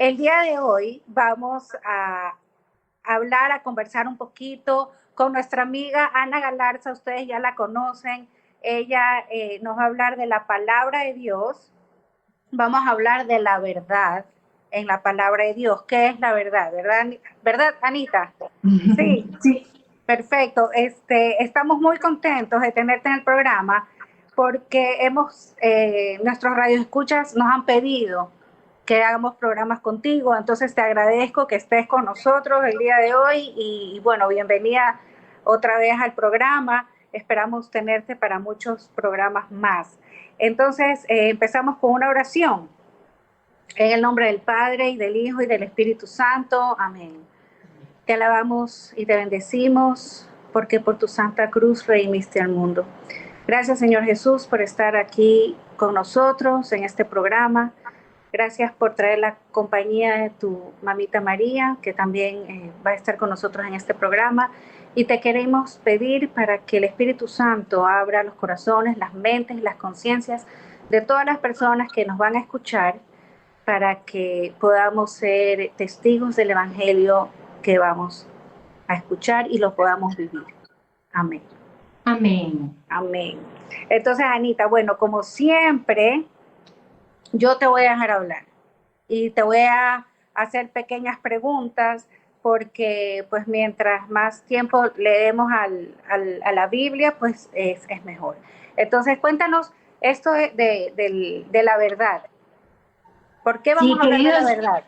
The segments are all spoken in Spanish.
El día de hoy vamos a hablar, a conversar un poquito con nuestra amiga Ana Galarza. Ustedes ya la conocen. Ella nos va a hablar de la palabra de Dios. Vamos a hablar de la verdad en la palabra de Dios. ¿Qué es la verdad? ¿Verdad, Anita? Sí. Sí, Perfecto. Estamos muy contentos de tenerte en el programa porque nuestros radioescuchas nos han pedido que hagamos programas contigo. Entonces te agradezco que estés con nosotros el día de hoy y bueno, bienvenida otra vez al programa. Esperamos tenerte para muchos programas más. Entonces empezamos con una oración. En el nombre del Padre y del Hijo y del Espíritu Santo. Amén. Te alabamos y te bendecimos porque por tu santa cruz redimiste al mundo. Gracias, Señor Jesús, por estar aquí con nosotros en este programa. Gracias por traer la compañía de tu mamita María, que también va a estar con nosotros en este programa. Y te queremos pedir para que el Espíritu Santo abra los corazones, las mentes y las conciencias de todas las personas que nos van a escuchar para que podamos ser testigos del Evangelio que vamos a escuchar y lo podamos vivir. Amén. amén. Amén. Entonces, Anita, bueno, como siempre, yo te voy a dejar hablar y te voy a hacer pequeñas preguntas porque pues mientras más tiempo leemos a la Biblia, pues es mejor. Entonces, cuéntanos esto de la verdad. ¿Por qué vamos Sí, a hablar de la verdad?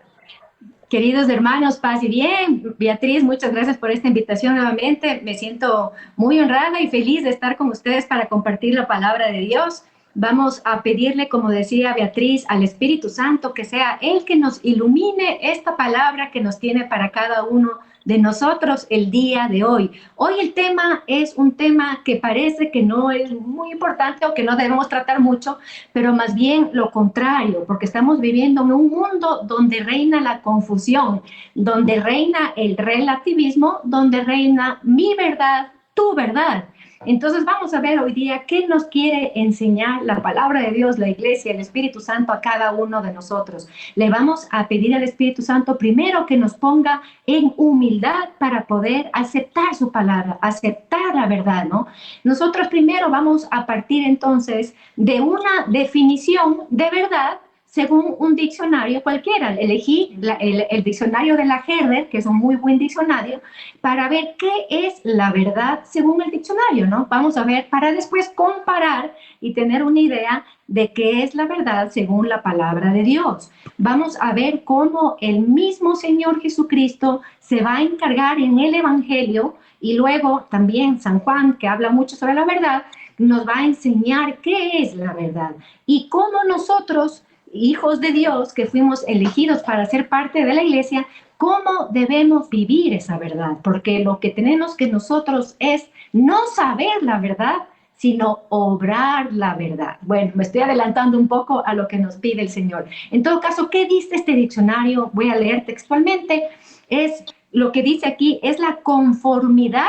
queridos hermanos, paz y bien. Beatriz, muchas gracias por esta invitación nuevamente. Me siento muy honrada y feliz de estar con ustedes para compartir la palabra de Dios. Vamos a pedirle, como decía Beatriz, al Espíritu Santo que sea Él que nos ilumine esta palabra que nos tiene para cada uno de nosotros el día de hoy. Hoy el tema es un tema que parece que no es muy importante o que no debemos tratar mucho, pero más bien lo contrario, porque estamos viviendo en un mundo donde reina la confusión, donde reina el relativismo, donde reina mi verdad, tu verdad. Entonces vamos a ver hoy día qué nos quiere enseñar la palabra de Dios, la iglesia, el Espíritu Santo a cada uno de nosotros. Le vamos a pedir al Espíritu Santo primero que nos ponga en humildad para poder aceptar su palabra, aceptar la verdad, ¿no? Nosotros primero vamos a partir entonces de una definición de verdad según un diccionario cualquiera. Elegí el diccionario de la Herder, que es un muy buen diccionario, para ver qué es la verdad según el diccionario, ¿no? Vamos a ver para después comparar y tener una idea de qué es la verdad según la palabra de Dios. Vamos a ver cómo el mismo Señor Jesucristo se va a encargar en el Evangelio y luego también San Juan, que habla mucho sobre la verdad, nos va a enseñar qué es la verdad y cómo nosotros, hijos de Dios, que fuimos elegidos para ser parte de la iglesia, cómo debemos vivir esa verdad, porque lo que tenemos que nosotros es no saber la verdad, sino obrar la verdad. Bueno, me estoy adelantando un poco a lo que nos pide el Señor. En todo caso, ¿qué dice este diccionario? Voy a leer textualmente. Es lo que dice aquí, es la conformidad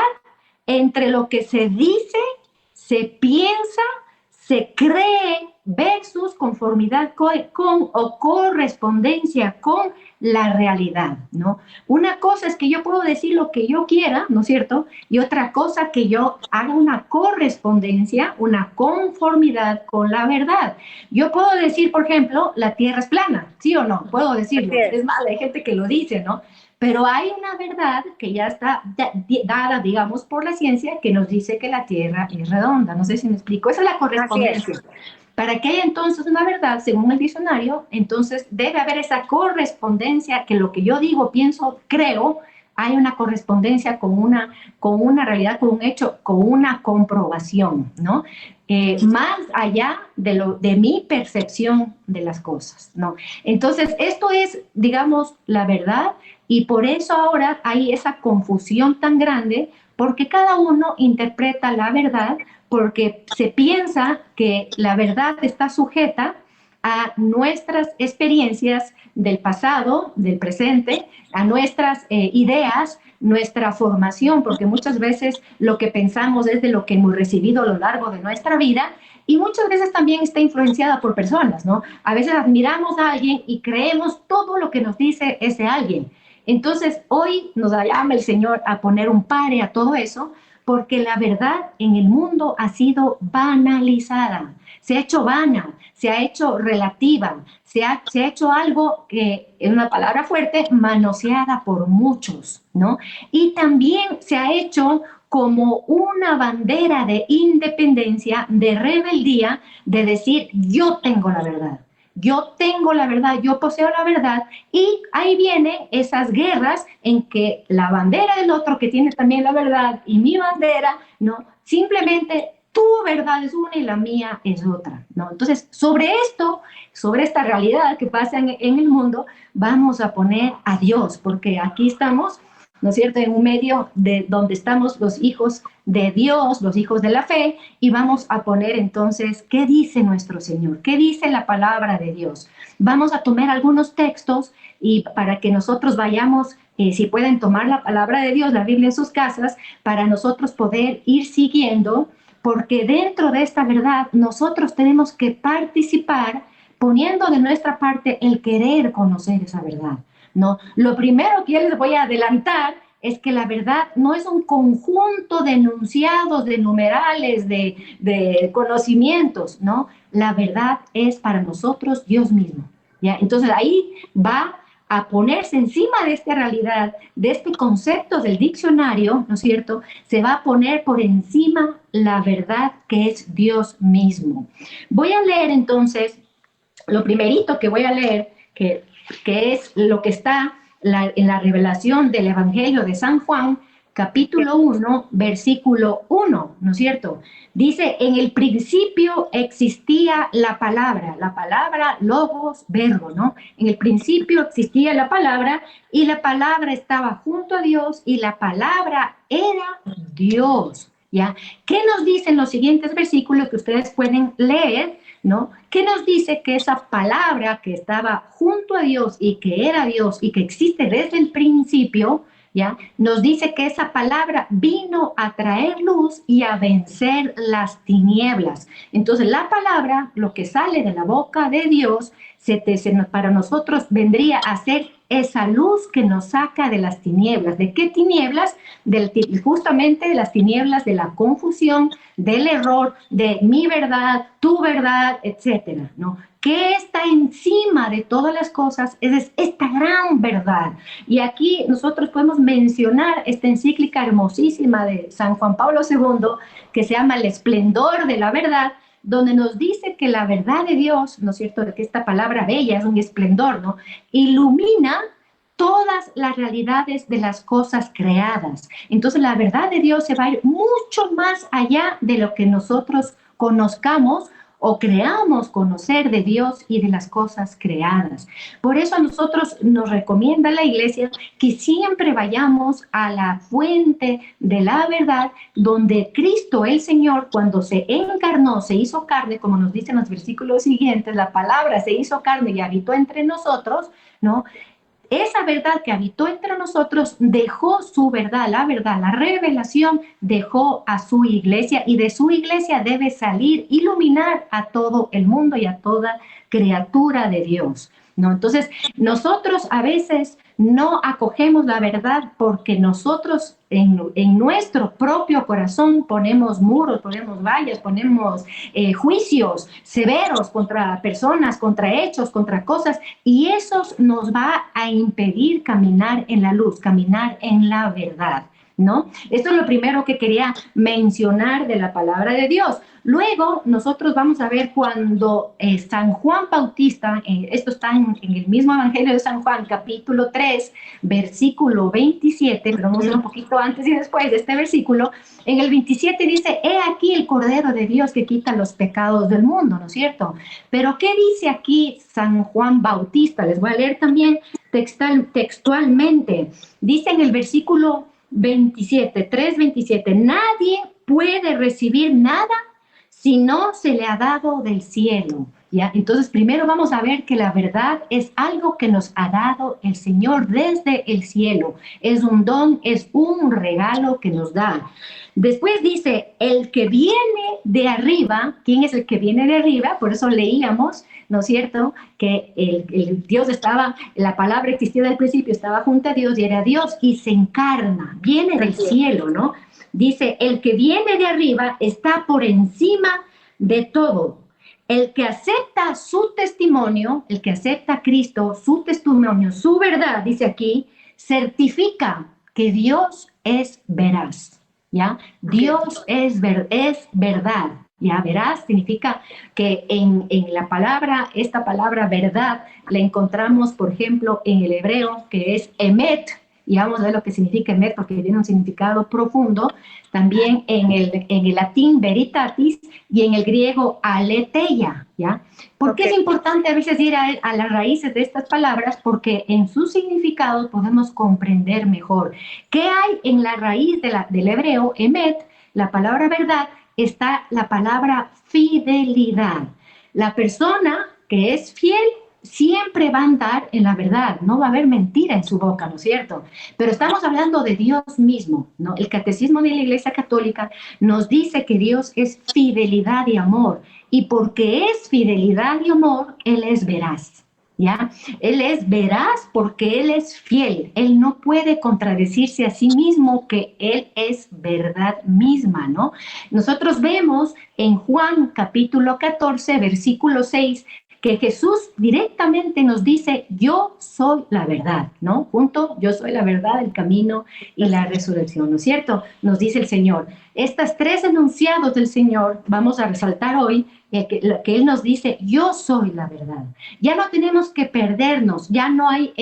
entre lo que se dice, se piensa, se cree versus conformidad con o correspondencia con la realidad, ¿no? Una cosa es que yo puedo decir lo que yo quiera, ¿no es cierto? Y otra cosa que yo haga una correspondencia, una conformidad con la verdad. Yo puedo decir, por ejemplo, la tierra es plana, ¿sí o no? Puedo decirlo. Es más, hay gente que lo dice, ¿no? Pero hay una verdad que ya está dada, digamos, por la ciencia que nos dice que la Tierra es redonda. No sé si me explico. Esa es la correspondencia. Para que haya entonces una verdad, según el diccionario, entonces debe haber esa correspondencia que lo que yo digo, pienso, creo, hay una correspondencia con una realidad, con un hecho, con una comprobación, ¿no? Más allá de mi percepción de las cosas, ¿no? Entonces, esto es, digamos, la verdad y por eso ahora hay esa confusión tan grande porque cada uno interpreta la verdad porque se piensa que la verdad está sujeta a nuestras experiencias del pasado, del presente, a nuestras ideas, nuestra formación, porque muchas veces lo que pensamos es de lo que hemos recibido a lo largo de nuestra vida y muchas veces también está influenciada por personas, ¿no? A veces admiramos a alguien y creemos todo lo que nos dice ese alguien. Entonces, hoy nos llama el Señor a poner un pare a todo eso, porque la verdad en el mundo ha sido banalizada, se ha hecho vana, se ha hecho relativa, se ha hecho algo que, en una palabra fuerte, manoseada por muchos, ¿no? Y también se ha hecho como una bandera de independencia, de rebeldía, de decir, yo tengo la verdad. Yo tengo la verdad, yo poseo la verdad, y ahí vienen esas guerras en que la bandera del otro que tiene también la verdad y mi bandera, ¿no? Simplemente tu verdad es una y la mía es otra, ¿no? Entonces, sobre esto, sobre esta realidad que pasa en el mundo, vamos a poner a Dios, porque aquí estamos, ¿no es cierto?, en un medio de donde estamos los hijos de Dios, los hijos de la fe, y vamos a poner entonces, ¿qué dice nuestro Señor? ¿Qué dice la palabra de Dios? Vamos a tomar algunos textos y para que nosotros vayamos, si pueden tomar la palabra de Dios, la Biblia en sus casas, para nosotros poder ir siguiendo, porque dentro de esta verdad nosotros tenemos que participar poniendo de nuestra parte el querer conocer esa verdad, ¿no? Lo primero que yo les voy a adelantar es que la verdad no es un conjunto de enunciados, de numerales, de conocimientos, ¿no? La verdad es para nosotros Dios mismo, ¿ya? Entonces ahí va a ponerse encima de esta realidad, de este concepto del diccionario, ¿no es cierto? Se va a poner por encima la verdad que es Dios mismo. Voy a leer entonces, lo primerito que voy a leer, que es lo que está en la revelación del Evangelio de San Juan, capítulo 1, versículo 1, ¿no es cierto? Dice, en el principio existía la palabra logos, verbo, ¿no? En el principio existía la palabra y la palabra estaba junto a Dios y la palabra era Dios, ¿ya? ¿Qué nos dicen los siguientes versículos que ustedes pueden leer, ¿no? ¿Qué nos dice? Que esa palabra que estaba junto a Dios y que era Dios y que existe desde el principio, ¿ya? Nos dice que esa palabra vino a traer luz y a vencer las tinieblas. Entonces la palabra, lo que sale de la boca de Dios, para nosotros vendría a ser esa luz que nos saca de las tinieblas. ¿De qué tinieblas? Justamente de las tinieblas de la confusión, del error, de mi verdad, tu verdad, etcétera, ¿no? ¿Qué está encima de todas las cosas? Es esta gran verdad. Y aquí nosotros podemos mencionar esta encíclica hermosísima de San Juan Pablo II, que se llama El esplendor de la verdad, donde nos dice que la verdad de Dios, ¿no es cierto?, de que esta palabra bella es un esplendor, ¿no?, ilumina todas las realidades de las cosas creadas. Entonces la verdad de Dios se va a ir mucho más allá de lo que nosotros conozcamos o creamos conocer de Dios y de las cosas creadas. Por eso a nosotros nos recomienda la Iglesia que siempre vayamos a la fuente de la verdad, donde Cristo el Señor, cuando se encarnó, se hizo carne, como nos dicen los versículos siguientes, la palabra se hizo carne y habitó entre nosotros, ¿no? Esa verdad que habitó entre nosotros dejó su verdad, la revelación dejó a su iglesia y de su iglesia debe salir, iluminar a todo el mundo y a toda criatura de Dios, ¿no? Entonces, nosotros a veces no acogemos la verdad porque nosotros en nuestro propio corazón ponemos muros, ponemos vallas, ponemos juicios severos contra personas, contra hechos, contra cosas, y eso nos va a impedir caminar en la luz, caminar en la verdad, ¿no? Esto es lo primero que quería mencionar de la palabra de Dios. Luego nosotros vamos a ver cuando San Juan Bautista, esto está en el mismo Evangelio de San Juan, capítulo 3, versículo 27, pero vamos a ver un poquito antes y después de este versículo. En el 27 dice, he aquí el Cordero de Dios que quita los pecados del mundo, ¿no es cierto? Pero ¿qué dice aquí San Juan Bautista? Les voy a leer también textualmente. Dice en el versículo 27, 3:27, nadie puede recibir nada si no se le ha dado del cielo. ¿Ya? Entonces, primero vamos a ver que la verdad es algo que nos ha dado el Señor desde el cielo. Es un don, es un regalo que nos da. Después dice, el que viene de arriba, ¿quién es el que viene de arriba? Por eso leíamos, ¿no es cierto? Que el Dios estaba, la palabra existía del principio, estaba junto a Dios y era Dios y se encarna, viene del cielo, ¿no? Dice, el que viene de arriba está por encima de todo. El que acepta su testimonio, el que acepta a Cristo, su testimonio, su verdad, dice aquí, certifica que Dios es veraz, ¿ya? Dios es verdad, ¿ya? Veraz significa que en la palabra, esta palabra verdad, la encontramos, por ejemplo, en el hebreo, que es emet, y vamos a ver lo que significa emet, porque tiene un significado profundo, también en el latín veritatis y en el griego aletheia, ¿ya? ¿Por qué es importante a veces ir a las raíces de estas palabras? Porque en su significado podemos comprender mejor. ¿Qué hay en la raíz del hebreo, emet, la palabra verdad, está la palabra fidelidad? La persona que es fiel siempre va a andar en la verdad, no va a haber mentira en su boca, ¿no es cierto? Pero estamos hablando de Dios mismo, ¿no? El catecismo de la Iglesia Católica nos dice que Dios es fidelidad y amor, y porque es fidelidad y amor, Él es veraz, ¿ya? Él es veraz porque Él es fiel, Él no puede contradecirse a sí mismo, que Él es verdad misma, ¿no? Nosotros vemos en Juan capítulo 14, versículo 6, que Jesús directamente nos dice, yo soy la verdad, ¿no? Junto, yo soy la verdad, el camino y la resurrección, ¿no es cierto? Nos dice el Señor. Estas tres enunciados del Señor vamos a resaltar hoy, que Él nos dice, yo soy la verdad. Ya no tenemos que perdernos, ya no hay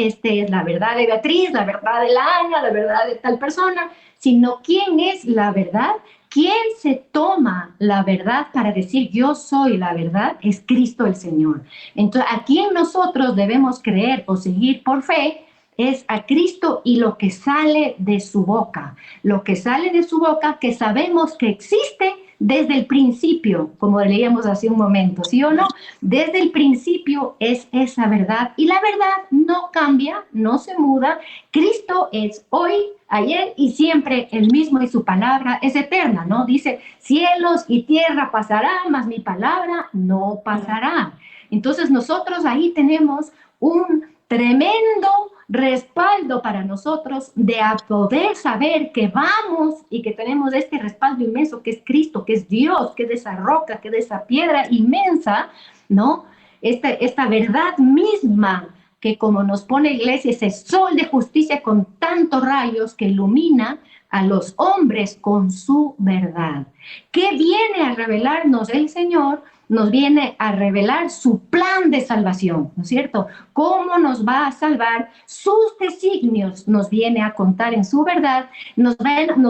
la verdad de Beatriz, la verdad de Ana, la verdad de tal persona, sino quién es la verdad. ¿Quién se toma la verdad para decir yo soy la verdad? Es Cristo el Señor. Entonces, a quien nosotros debemos creer o seguir por fe es a Cristo y lo que sale de su boca. Lo que sale de su boca que sabemos que existe desde el principio, como leíamos hace un momento, ¿sí o no? Desde el principio es esa verdad y la verdad no cambia, no se muda. Cristo es hoy, ayer y siempre el mismo y su palabra es eterna, ¿no? Dice, cielos y tierra pasarán, mas mi palabra no pasará. Entonces nosotros ahí tenemos un tremendo respaldo para nosotros de poder saber que vamos y que tenemos este respaldo inmenso que es Cristo, que es Dios, que es de esa roca, que es de esa piedra inmensa, ¿no? Esta verdad misma que como nos pone Iglesia, ese sol de justicia con tantos rayos que ilumina a los hombres con su verdad. ¿Qué viene a revelarnos el Señor? Nos viene a revelar su plan de salvación, ¿no es cierto? Cómo nos va a salvar, sus designios nos viene a contar en su verdad, nos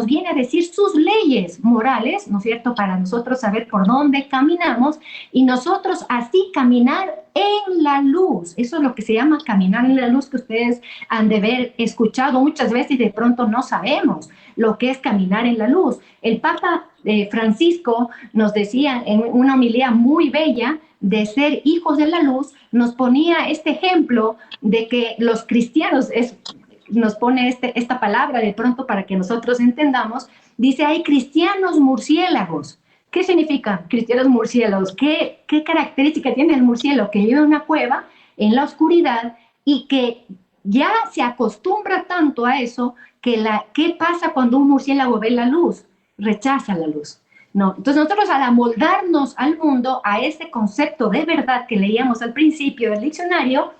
viene a decir sus leyes morales, ¿no es cierto? Para nosotros saber por dónde caminamos y nosotros así caminar en la luz. Eso es lo que se llama caminar en la luz, que ustedes han de haber escuchado muchas veces y de pronto no sabemos lo que es caminar en la luz. El Papa Francisco nos decía en una homilía muy bella de ser hijos de la luz, nos ponía este ejemplo de que los cristianos, nos pone esta palabra de pronto para que nosotros entendamos, dice, hay cristianos murciélagos. ¿Qué significa cristianos murciélagos? ¿Qué característica tiene el murciélago? Que vive en una cueva, en la oscuridad, y que ya se acostumbra tanto a eso, que ¿qué pasa cuando un murciélago ve la luz? Rechaza la luz. No. Entonces nosotros al amoldarnos al mundo, a ese concepto de verdad que leíamos al principio del diccionario,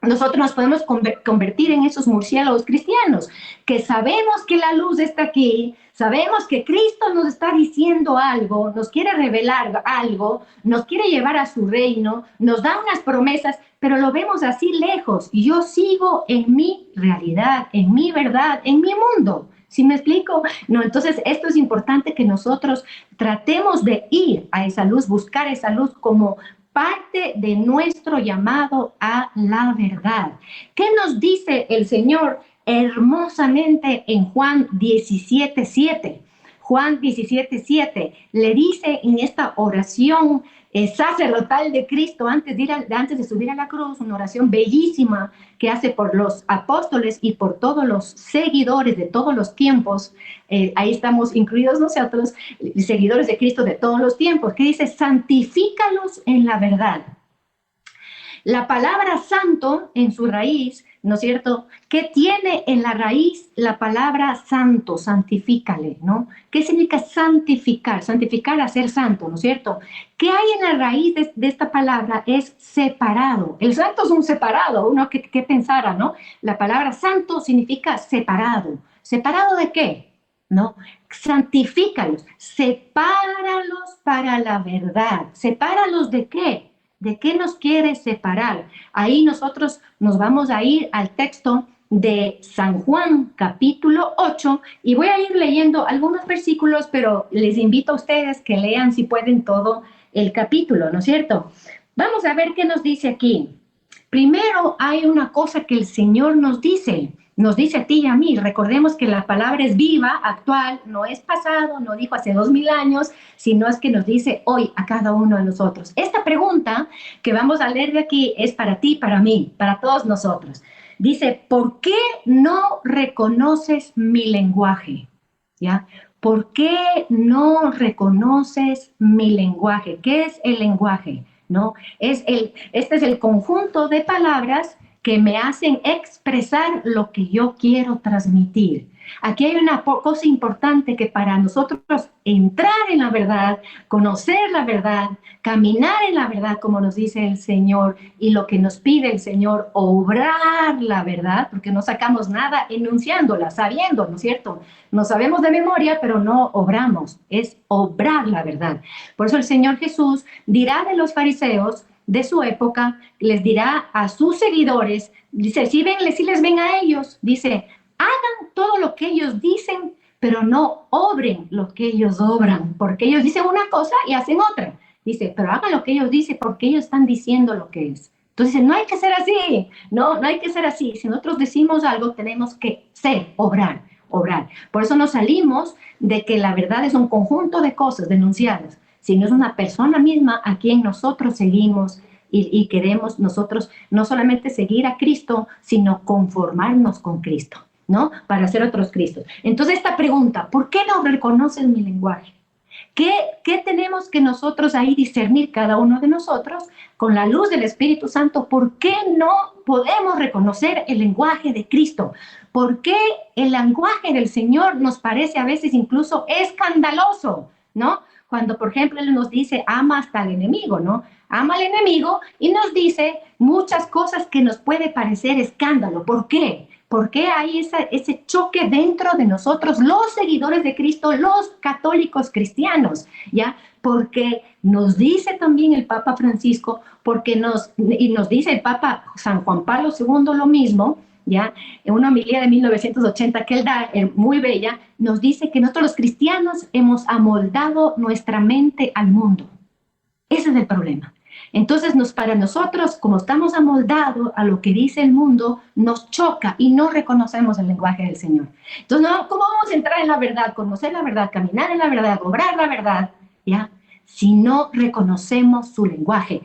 nosotros nos podemos convertir en esos murciélagos cristianos, que sabemos que la luz está aquí, sabemos que Cristo nos está diciendo algo, nos quiere revelar algo, nos quiere llevar a su reino, nos da unas promesas, pero lo vemos así lejos y yo sigo en mi realidad, en mi verdad, en mi mundo. ¿Sí me explico? No, entonces esto es importante que nosotros tratemos de ir a esa luz, buscar esa luz como parte de nuestro llamado a la verdad. ¿Qué nos dice el Señor hermosamente en Juan 17:7? Juan 17:7 le dice en esta oración sacerdotal de Cristo antes de subir a la cruz, una oración bellísima que hace por los apóstoles y por todos los seguidores de todos los tiempos. Ahí estamos incluidos nosotros, seguidores de Cristo de todos los tiempos, que dice: santifícalos en la verdad. La palabra santo en su raíz, ¿no es cierto? ¿Qué tiene en la raíz la palabra santo? Santifícale, ¿no? ¿Qué significa santificar? Santificar a ser santo, ¿no es cierto? ¿Qué hay en la raíz de esta palabra? Es separado. El santo es un separado, uno que pensara, ¿no? La palabra santo significa separado. ¿Separado de qué? ¿No? Santifícalos, sepáralos para la verdad. ¿Sepáralos de qué? ¿De qué nos quiere separar? Ahí nosotros nos vamos a ir al texto de San Juan, capítulo 8, y voy a ir leyendo algunos versículos, pero les invito a ustedes que lean, si pueden, todo el capítulo, ¿no es cierto? Vamos a ver qué nos dice aquí. Primero hay una cosa que el Señor nos dice a ti y a mí. Recordemos que la palabra es viva, actual, no es pasado, no dijo hace 2000 años, sino es que nos dice hoy a cada uno de nosotros. Esta pregunta que vamos a leer de aquí es para ti, para mí, para todos nosotros. Dice: ¿por qué no reconoces mi lenguaje? ¿Ya? ¿Por qué no reconoces mi lenguaje? ¿Qué es el lenguaje? ¿No? Este es el conjunto de palabras que me hacen expresar lo que yo quiero transmitir. Aquí hay una cosa importante, que para nosotros entrar en la verdad, conocer la verdad, caminar en la verdad, como nos dice el Señor, y lo que nos pide el Señor, obrar la verdad, porque no sacamos nada enunciándola, sabiendo, ¿no es cierto? No sabemos de memoria, pero no obramos, es obrar la verdad. Por eso el Señor Jesús dirá de los fariseos de su época, les dirá a sus seguidores, dice: si les ven a ellos, dice, hagan todo lo que ellos dicen, pero no obren lo que ellos obran, porque ellos dicen una cosa y hacen otra. Dice, pero hagan lo que ellos dicen, porque ellos están diciendo lo que es. Entonces, no hay que ser así, no hay que ser así. Si nosotros decimos algo, tenemos que ser, obrar. Por eso nos salimos de que la verdad es un conjunto de cosas denunciadas, sino es una persona misma a quien nosotros seguimos y queremos nosotros no solamente seguir a Cristo, sino conformarnos con Cristo, ¿no? Para ser otros Cristos. Entonces, esta pregunta: ¿por qué no reconoces mi lenguaje? ¿Qué tenemos que nosotros ahí discernir cada uno de nosotros con la luz del Espíritu Santo? ¿Por qué no podemos reconocer el lenguaje de Cristo? ¿Por qué el lenguaje del Señor nos parece a veces incluso escandaloso, ¿no? Cuando, por ejemplo, Él nos dice: ama hasta al enemigo, ¿no? Ama al enemigo, y nos dice muchas cosas que nos puede parecer escándalo. ¿Por qué? ¿Por qué hay ese choque dentro de nosotros, los seguidores de Cristo, los católicos cristianos? ¿Ya? Porque nos dice también el Papa Francisco, y nos dice el Papa San Juan Pablo II lo mismo, ¿ya? En una homilía de 1980 que él da, muy bella, nos dice que nosotros los cristianos hemos amoldado nuestra mente al mundo. Ese es el problema. Entonces, para nosotros, como estamos amoldados a lo que dice el mundo, nos choca y no reconocemos el lenguaje del Señor. Entonces, ¿cómo vamos a entrar en la verdad, conocer la verdad, caminar en la verdad, obrar la verdad, ¿ya? Si no reconocemos su lenguaje?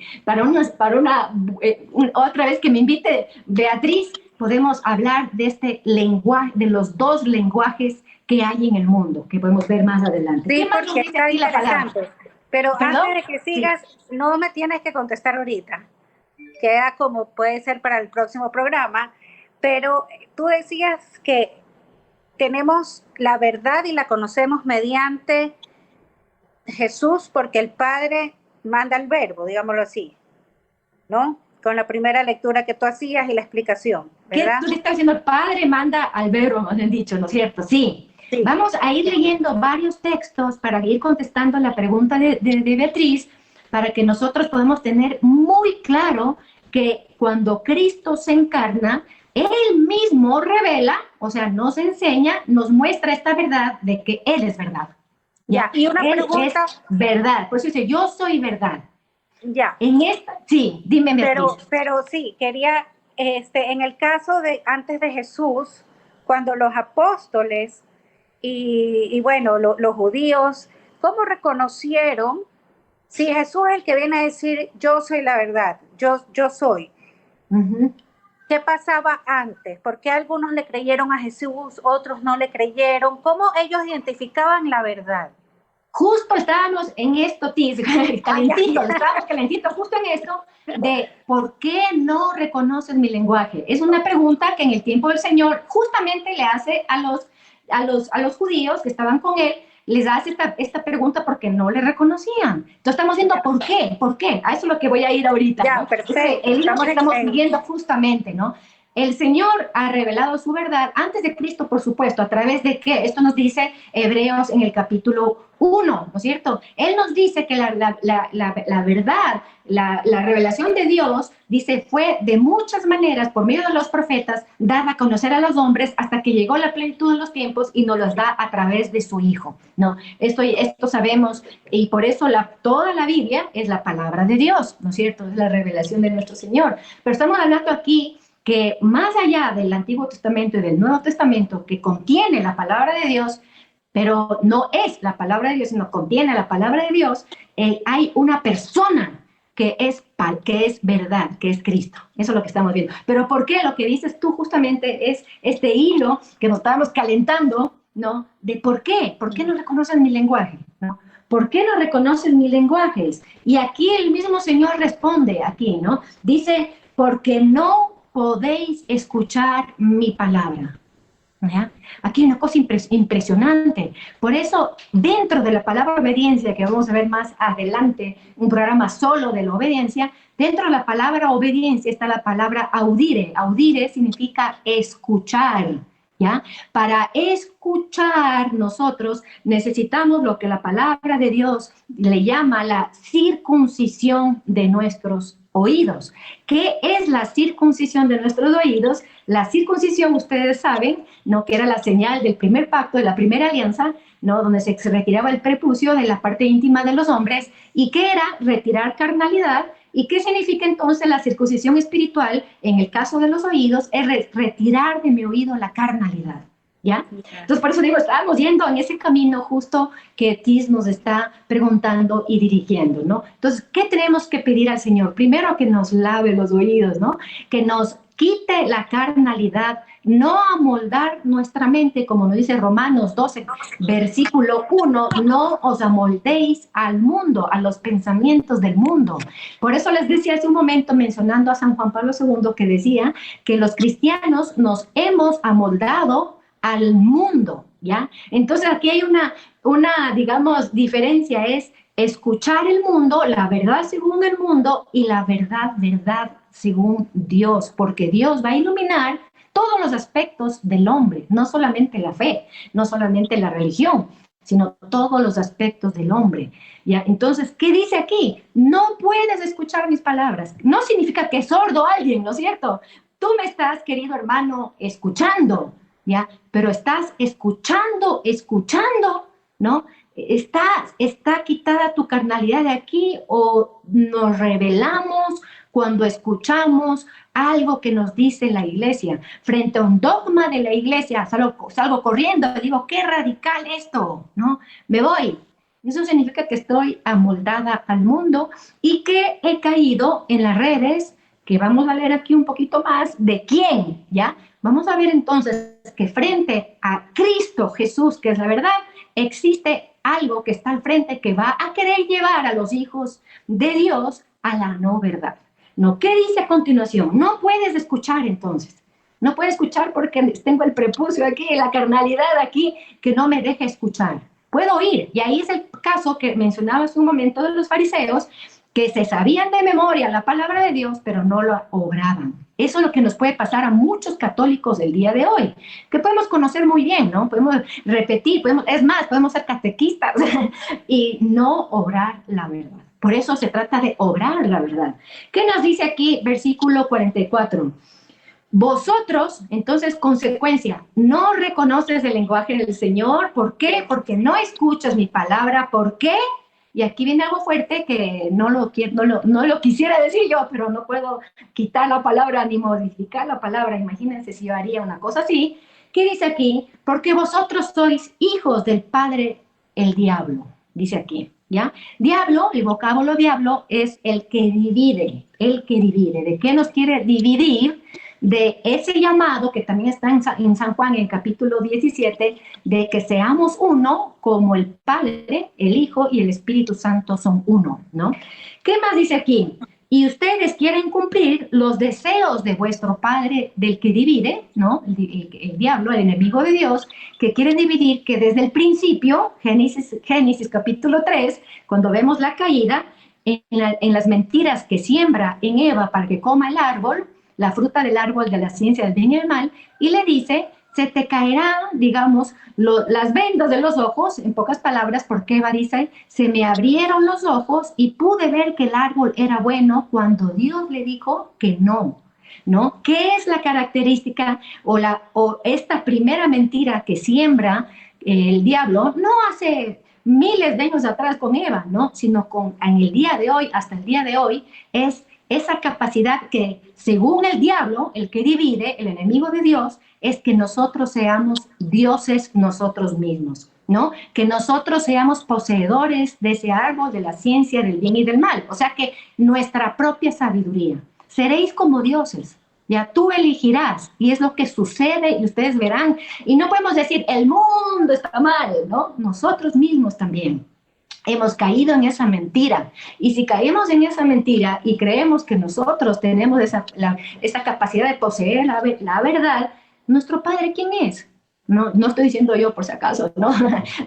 Otra vez que me invite Beatriz, podemos hablar de este lenguaje, de los dos lenguajes que hay en el mundo, que podemos ver más adelante. Sí, ¿Qué más porque nos dice aquí la palabra? Pero ¿Perdón? antes de que sigas, sí, no me tienes que contestar ahorita. Queda como puede ser para el próximo programa. Pero tú decías que tenemos la verdad y la conocemos mediante Jesús, porque el Padre manda el verbo, digámoslo así, ¿no? Con la primera lectura que tú hacías y la explicación, ¿verdad? ¿Qué tú le estás diciendo? El Padre manda al verbo, nos han dicho, ¿no es cierto? Sí. Sí. Vamos a ir leyendo varios textos para ir contestando la pregunta de Beatriz, para que nosotros podamos tener muy claro que cuando Cristo se encarna, Él mismo revela, o sea, nos enseña, nos muestra esta verdad de que Él es verdad. Ya, y una Él pregunta. Es verdad, por eso dice, yo soy verdad. Ya. Sí, dime, Beatriz. Pero sí, quería, en el caso de antes de Jesús, cuando los apóstoles y bueno, los judíos, ¿cómo reconocieron si Jesús es el que viene a decir, yo soy la verdad, yo soy? Ujú. ¿Qué pasaba antes? ¿Por qué algunos le creyeron a Jesús, otros no le creyeron? ¿Cómo ellos identificaban la verdad? Justo estábamos en esto, Tis, calentito, estábamos calentitos justo en esto de ¿por qué no reconoces mi lenguaje? Es una pregunta que en el tiempo del Señor justamente le hace a los judíos que estaban con él, les hace esta pregunta porque no le reconocían. Entonces estamos viendo ¿por qué? ¿Por qué? A eso es lo que voy a ir ahorita, Ya, ¿no? perfecto. El hilo que estamos siguiendo justamente, ¿no? El Señor ha revelado su verdad antes de Cristo, por supuesto, a través de qué? Esto nos dice Hebreos en el capítulo 1, ¿no es cierto? Él nos dice que la verdad, la revelación de Dios, dice, fue de muchas maneras, por medio de los profetas, dada a conocer a los hombres hasta que llegó la plenitud de los tiempos y nos los da a través de su Hijo, ¿no? Esto sabemos y por eso toda la Biblia es la palabra de Dios, ¿no es cierto? Es la revelación de nuestro Señor. Pero estamos hablando aquí que más allá del Antiguo Testamento y del Nuevo Testamento, que contiene la palabra de Dios, pero no es la palabra de Dios, sino contiene la palabra de Dios, hay una persona que es verdad, que es Cristo. Eso es lo que estamos viendo. Pero ¿por qué? Lo que dices tú justamente es este hilo que nos estábamos calentando, ¿no? De ¿por qué? ¿Por qué no reconocen mi lenguaje? ¿No? ¿Por qué no reconocen mis lenguajes? Y aquí el mismo Señor responde aquí, ¿no? Dice, porque no podéis escuchar mi palabra. ¿Ya? Aquí hay una cosa impresionante. Por eso, dentro de la palabra obediencia, que vamos a ver más adelante, un programa solo de la obediencia, dentro de la palabra obediencia está la palabra audire. Audire significa escuchar, ¿ya? Para escuchar nosotros necesitamos lo que la palabra de Dios le llama la circuncisión de nuestros oídos. ¿Qué es la circuncisión de nuestros oídos? La circuncisión, ustedes saben, ¿no? Que era la señal del primer pacto, de la primera alianza, ¿no? Donde se retiraba el prepucio de la parte íntima de los hombres, y que era retirar carnalidad. ¿Y qué significa entonces la circuncisión espiritual? En el caso de los oídos, es retirar de mi oído la carnalidad, ¿ya? Entonces, por eso digo, estábamos yendo en ese camino justo que Tis nos está preguntando y dirigiendo, ¿no? Entonces, ¿qué tenemos que pedir al Señor? Primero, que nos lave los oídos, ¿no? Que nos quite la carnalidad, no amoldar nuestra mente, como nos dice Romanos 12, versículo 1, no os amoldéis al mundo, a los pensamientos del mundo. Por eso les decía hace un momento, mencionando a San Juan Pablo II, que decía que los cristianos nos hemos amoldado al mundo, ¿ya? Entonces aquí hay una digamos, diferencia, es escuchar el mundo, la verdad según el mundo y la verdad según Dios, porque Dios va a iluminar todos los aspectos del hombre, no solamente la fe, no solamente la religión, sino todos los aspectos del hombre. ¿Ya? Entonces, ¿qué dice aquí? No puedes escuchar mis palabras. No significa que es sordo alguien, ¿no es cierto? Tú me estás, querido hermano, escuchando, ¿ya? Pero estás escuchando, ¿no? Está quitada tu carnalidad de aquí, o nos revelamos cuando escuchamos algo que nos dice la iglesia. Frente a un dogma de la iglesia, salgo corriendo, digo, qué radical esto, ¿no? Me voy. Eso significa que estoy amoldada al mundo y que he caído en las redes, que vamos a leer aquí un poquito más, ¿de quién? ¿Ya? Vamos a ver entonces que frente a Cristo Jesús, que es la verdad, existe algo que está al frente que va a querer llevar a los hijos de Dios a la no verdad. No, ¿qué dice a continuación? No puedes escuchar entonces. No puedes escuchar porque tengo el prepucio aquí, la carnalidad aquí, que no me deja escuchar. Puedo oír. Y ahí es el caso que mencionaba hace un momento de los fariseos, que se sabían de memoria la palabra de Dios, pero no lo obraban. Eso es lo que nos puede pasar a muchos católicos del día de hoy, que podemos conocer muy bien, ¿no? Podemos repetir, podemos ser catequistas y no obrar la verdad. Por eso se trata de obrar la verdad. ¿Qué nos dice aquí versículo 44? Vosotros, entonces, consecuencia, no reconoces el lenguaje del Señor. ¿Por qué? Porque no escuchas mi palabra. ¿Por qué? Y aquí viene algo fuerte que no lo quisiera decir yo, pero no puedo quitar la palabra ni modificar la palabra. Imagínense si yo haría una cosa así. ¿Qué dice aquí? Porque vosotros sois hijos del padre, el diablo, dice aquí, ¿ya? Diablo, el vocábulo diablo es el que divide, el que divide. ¿De qué nos quiere dividir? De ese llamado que también está en San Juan, en el capítulo 17, de que seamos uno como el Padre, el Hijo y el Espíritu Santo son uno, ¿no? ¿Qué más dice aquí? Y ustedes quieren cumplir los deseos de vuestro padre del que divide, ¿no? El diablo, el enemigo de Dios, que quiere dividir, que desde el principio, Génesis capítulo 3, cuando vemos la caída, en las mentiras que siembra en Eva para que coma el árbol, la fruta del árbol de la ciencia del bien y el mal, y le dice, se te caerán, digamos, las vendas de los ojos, en pocas palabras, porque Eva dice, se me abrieron los ojos y pude ver que el árbol era bueno cuando Dios le dijo que no, ¿no? ¿Qué es la característica o esta primera mentira que siembra el diablo? No hace miles de años atrás con Eva, ¿no? Sino en el día de hoy, hasta el día de hoy, es esa capacidad que, según el diablo, el que divide, el enemigo de Dios, es que nosotros seamos dioses nosotros mismos, ¿no? Que nosotros seamos poseedores de ese árbol de la ciencia del bien y del mal. O sea que nuestra propia sabiduría. Seréis como dioses. Ya tú elegirás y es lo que sucede y ustedes verán. Y no podemos decir, el mundo está mal, ¿no? Nosotros mismos también hemos caído en esa mentira. Y si caemos en esa mentira y creemos que nosotros tenemos esa capacidad de poseer la verdad, ¿nuestro Padre quién es? No, no estoy diciendo yo por si acaso, ¿no?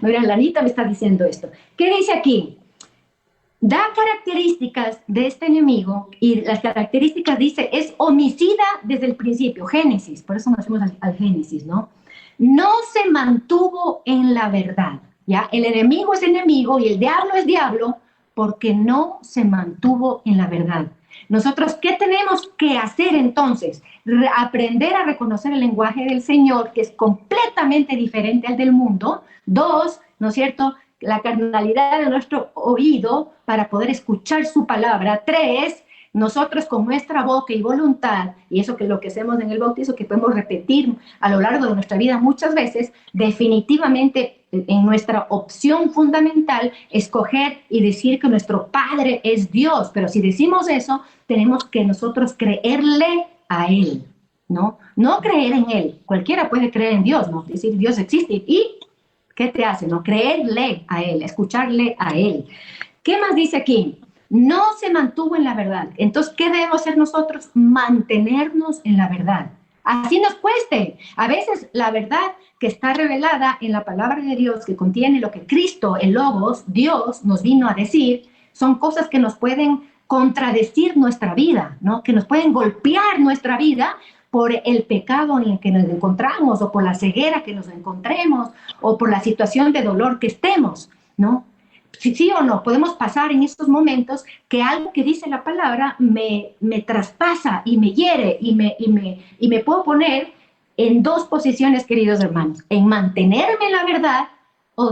No era Lanita me está diciendo esto. ¿Qué dice aquí? Da características de este enemigo y las características dice es homicida desde el principio, Génesis, por eso nos fuimos al Génesis, ¿no? No se mantuvo en la verdad, ¿ya? El enemigo es enemigo y el diablo es diablo porque no se mantuvo en la verdad. Nosotros, ¿qué tenemos que hacer entonces? Aprender a reconocer el lenguaje del Señor, que es completamente diferente al del mundo. Dos, ¿no es cierto?, la carnalidad de nuestro oído para poder escuchar su palabra. Tres, nosotros con nuestra boca y voluntad, y eso que es lo que hacemos en el bautizo, que podemos repetir a lo largo de nuestra vida muchas veces, definitivamente en nuestra opción fundamental, escoger y decir que nuestro Padre es Dios. Pero si decimos eso, tenemos que nosotros creerle a Él, ¿no? No creer en Él. Cualquiera puede creer en Dios, ¿no? Decir Dios existe y ¿qué te hace? No creerle a Él, escucharle a Él. ¿Qué más dice aquí? No se mantuvo en la verdad. Entonces, ¿qué debemos hacer nosotros? Mantenernos en la verdad. Así nos cueste. A veces la verdad que está revelada en la palabra de Dios, que contiene lo que Cristo, el Logos, Dios, nos vino a decir, son cosas que nos pueden contradecir nuestra vida, ¿no? Que nos pueden golpear nuestra vida por el pecado en el que nos encontramos, o por la ceguera que nos encontremos, o por la situación de dolor que estemos, ¿no? Sí o no, podemos pasar en estos momentos que algo que dice la palabra me traspasa y me hiere y me puedo poner en dos posiciones, queridos hermanos, en mantenerme en la verdad o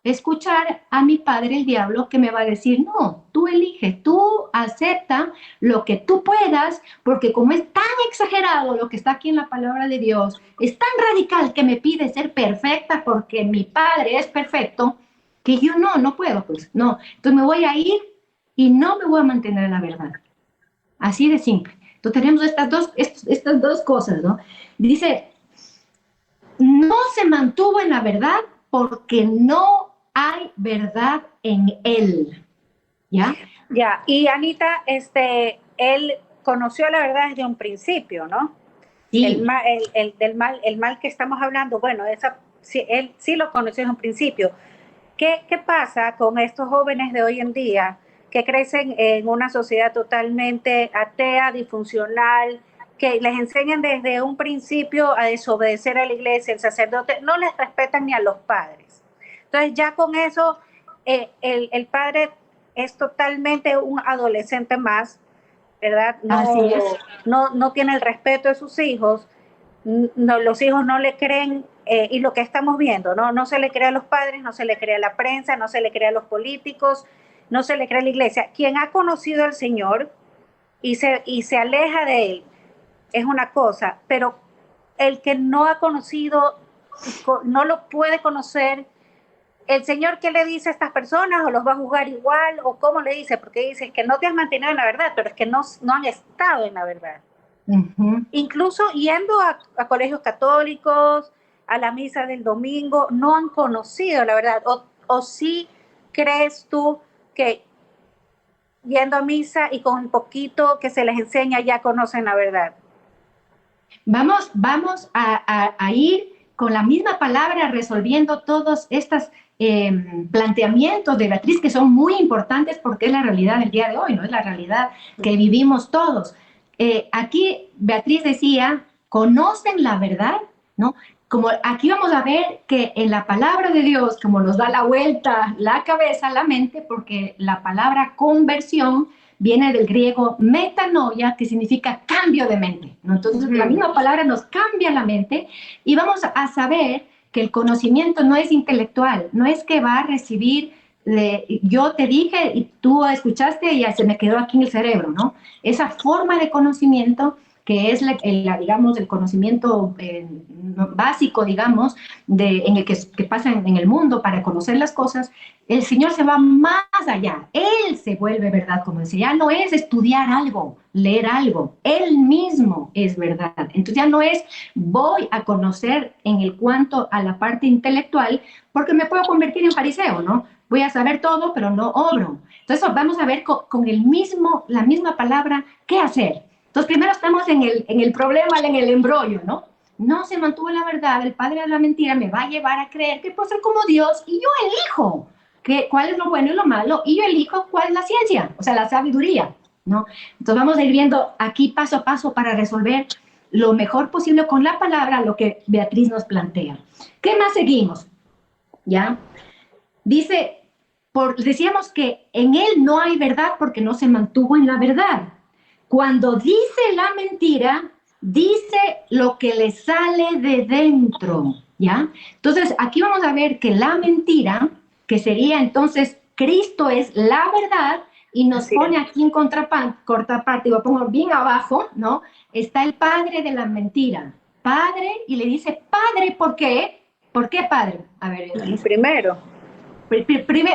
escuchar a mi padre el diablo que me va a decir, no, tú elige, tú acepta lo que tú puedas, porque como es tan exagerado lo que está aquí en la palabra de Dios, es tan radical que me pide ser perfecta porque mi padre es perfecto, que yo no puedo, pues, no. Entonces me voy a ir y no me voy a mantener en la verdad. Así de simple. Entonces tenemos estas dos cosas, ¿no? Dice, no se mantuvo en la verdad porque no hay verdad en él. ¿Ya? Ya, y Anita, él conoció la verdad desde un principio, ¿no? Sí. El mal que estamos hablando, bueno, él sí lo conoció desde un principio. ¿Qué pasa con estos jóvenes de hoy en día que crecen en una sociedad totalmente atea, disfuncional, que les enseñan desde un principio a desobedecer a la iglesia, el sacerdote, no les respetan ni a los padres? Entonces ya con eso el padre es totalmente un adolescente más, ¿verdad? Así es. No tiene el respeto de sus hijos, no, los hijos no le creen, y lo que estamos viendo, no se le cree a los padres, no se le cree a la prensa, no se le cree a los políticos, no se le cree a la iglesia. Quien ha conocido al Señor y se aleja de él es una cosa, pero el que no ha conocido, no lo puede conocer, el Señor, ¿qué le dice a estas personas? ¿O los va a juzgar igual? ¿O cómo le dice? Porque dice que no te has mantenido en la verdad, pero es que no han estado en la verdad. Incluso yendo a colegios católicos, a la misa del domingo, no han conocido la verdad. ¿O sí crees tú que yendo a misa y con un poquito que se les enseña ya conocen la verdad? Vamos a ir con la misma palabra resolviendo todos estos planteamientos de Beatriz, que son muy importantes porque es la realidad del día de hoy, ¿no? Es la realidad que vivimos todos. Aquí Beatriz decía, conocen la verdad, ¿no? Como aquí vamos a ver que en la palabra de Dios, como nos da la vuelta la cabeza, la mente, porque la palabra conversión viene del griego metanoia, que significa cambio de mente, ¿no? Entonces, la misma palabra nos cambia la mente y vamos a saber que el conocimiento no es intelectual, no es que va a recibir, yo te dije y tú escuchaste y ya se me quedó aquí en el cerebro, ¿no? Esa forma de conocimiento que es digamos, el conocimiento básico, digamos, en el que pasa en el mundo para conocer las cosas, el Señor se va más allá. Él se vuelve verdad, como decía. Ya no es estudiar algo, leer algo. Él mismo es verdad. Entonces ya no es voy a conocer en el cuanto a la parte intelectual, porque me puedo convertir en fariseo, ¿no? Voy a saber todo, pero no obro. Entonces vamos a ver con la misma palabra qué hacer. Entonces, primero estamos en el problema, en el embrollo, ¿no? No se mantuvo la verdad, el padre de la mentira me va a llevar a creer que puedo ser como Dios y yo elijo cuál es lo bueno y lo malo y yo elijo cuál es la ciencia, o sea, la sabiduría, ¿no? Entonces vamos a ir viendo aquí paso a paso para resolver lo mejor posible con la palabra lo que Beatriz nos plantea. ¿Qué más seguimos? ¿Ya? Dice, decíamos que en él no hay verdad porque no se mantuvo en la verdad. Cuando dice la mentira, dice lo que le sale de dentro, ¿ya? Entonces, aquí vamos a ver que la mentira, que sería entonces, Cristo es la verdad, y nos pone aquí en contraparte, y lo pongo bien abajo, ¿no? Está el padre de la mentira. Padre, y le dice, padre, ¿por qué? ¿Por qué padre? A ver. Primero.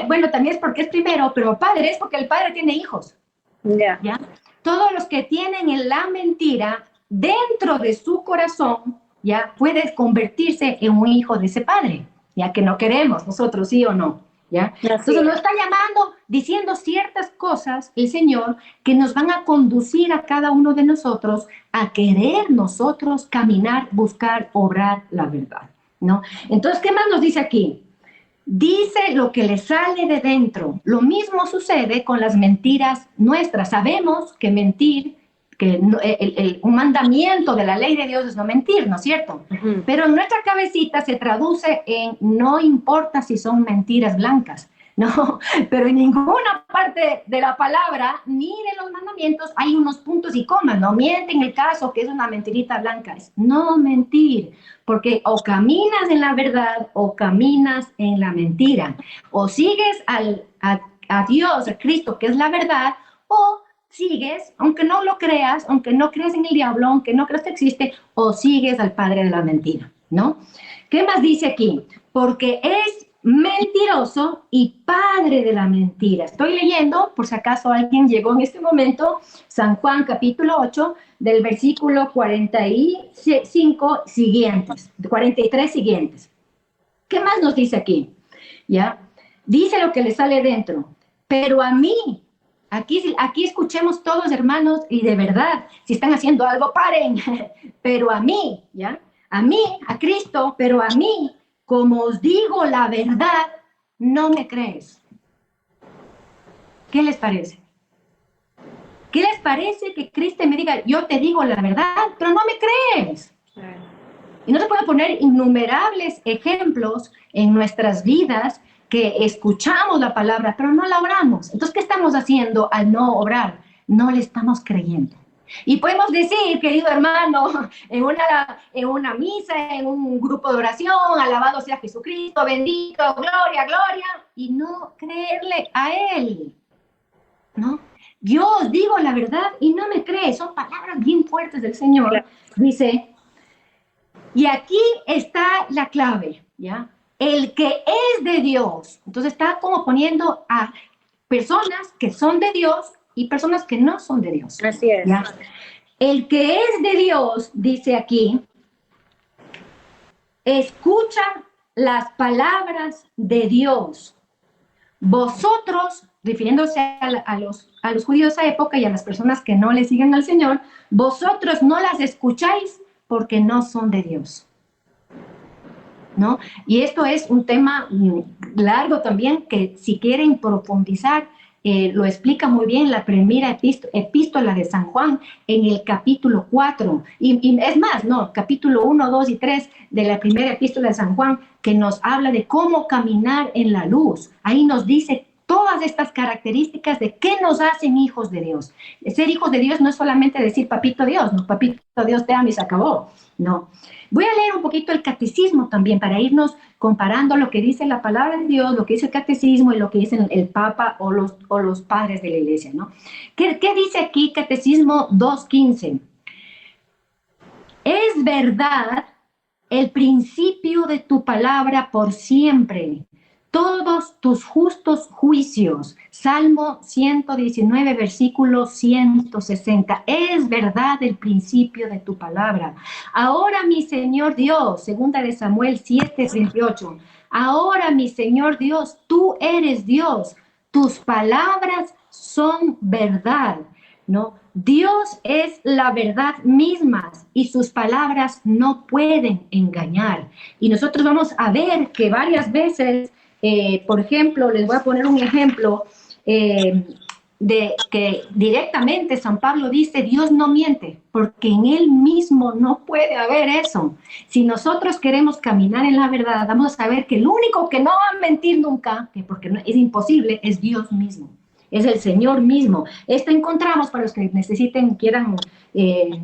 Bueno, también es porque es primero, pero padre es porque el padre tiene hijos. Yeah. ¿Ya? Todos los que tienen en la mentira dentro de su corazón, ya puede convertirse en un hijo de ese padre, ya que no queremos nosotros, sí o no, ya. Entonces nos está llamando, diciendo ciertas cosas el Señor que nos van a conducir a cada uno de nosotros a querer nosotros caminar, buscar, obrar la verdad, ¿no? Entonces, ¿qué más nos dice aquí? Dice lo que le sale de dentro. Lo mismo sucede con las mentiras nuestras. Sabemos que mentir, que un mandamiento de la ley de Dios es no mentir, ¿no es cierto? Pero en nuestra cabecita se traduce en no importa si son mentiras blancas. No, pero en ninguna parte de la palabra ni de los mandamientos hay unos puntos y comas. No miente en el caso que es una mentirita blanca. Es no mentir, porque o caminas en la verdad o caminas en la mentira. O sigues a Dios, a Cristo, que es la verdad, o sigues, aunque no lo creas, aunque no creas en el diablo, aunque no creas que existe, o sigues al padre de la mentira, ¿no? ¿Qué más dice aquí? Porque es mentiroso y padre de la mentira. Estoy leyendo, por si acaso alguien llegó en este momento, San Juan capítulo 8, del versículo 45 siguientes, 43 siguientes. ¿Qué más nos dice aquí? ¿Ya? Dice lo que le sale dentro. Pero a mí, aquí escuchemos todos, hermanos, y de verdad, si están haciendo algo, paren. Pero a mí, ¿ya? A mí, a Cristo, pero a mí, como os digo la verdad, no me crees. ¿Qué les parece? ¿Qué les parece que Cristo me diga, yo te digo la verdad, pero no me crees? Y no se puede poner innumerables ejemplos en nuestras vidas que escuchamos la palabra, pero no la obramos. Entonces, ¿qué estamos haciendo al no obrar? No le estamos creyendo. Y podemos decir, querido hermano, en una misa, en un grupo de oración, alabado sea Jesucristo, bendito, gloria, gloria, y no creerle a Él, ¿no? Yo os digo la verdad y no me crees. Son palabras bien fuertes del Señor. Dice, Y aquí está la clave, ¿ya? El que es de Dios. Entonces está como poniendo a personas que son de Dios y personas que no son de Dios. Así es. ¿Ya? El que es de Dios, dice aquí, escucha las palabras de Dios. Vosotros, refiriéndose a los judíos de esa época y a las personas que no le siguen al Señor, vosotros no las escucháis porque no son de Dios, ¿no? Y esto es un tema largo también, que si quieren profundizar, lo explica muy bien la primera epístola de San Juan en el capítulo 4. Y es más, no, capítulo 1, 2 y 3 de la primera epístola de San Juan, que nos habla de cómo caminar en la luz. Ahí nos dice todas estas características de qué nos hacen hijos de Dios. Ser hijos de Dios no es solamente decir papito Dios, no, papito Dios te ama y se acabó, no. Voy a leer un poquito el catecismo también para irnos comparando lo que dice la palabra de Dios, lo que dice el catecismo y lo que dicen el Papa o los padres de la iglesia, ¿no? ¿Qué dice aquí Catecismo 2.15? Es verdad el principio de tu palabra por siempre, todos tus justos juicios. Salmo 119, versículo 160. Es verdad el principio de tu palabra. Ahora, mi Señor Dios, segunda de Samuel 7:28. Ahora, mi Señor Dios, tú eres Dios. Tus palabras son verdad, ¿no? Dios es la verdad misma y sus palabras no pueden engañar. Y nosotros vamos a ver que varias veces, por ejemplo, les voy a poner un ejemplo de que directamente San Pablo dice, Dios no miente, porque en él mismo no puede haber eso. Si nosotros queremos caminar en la verdad, vamos a saber que el único que no va a mentir nunca, porque es imposible, es Dios mismo. Es el Señor mismo. Esto encontramos, para los que necesiten, quieran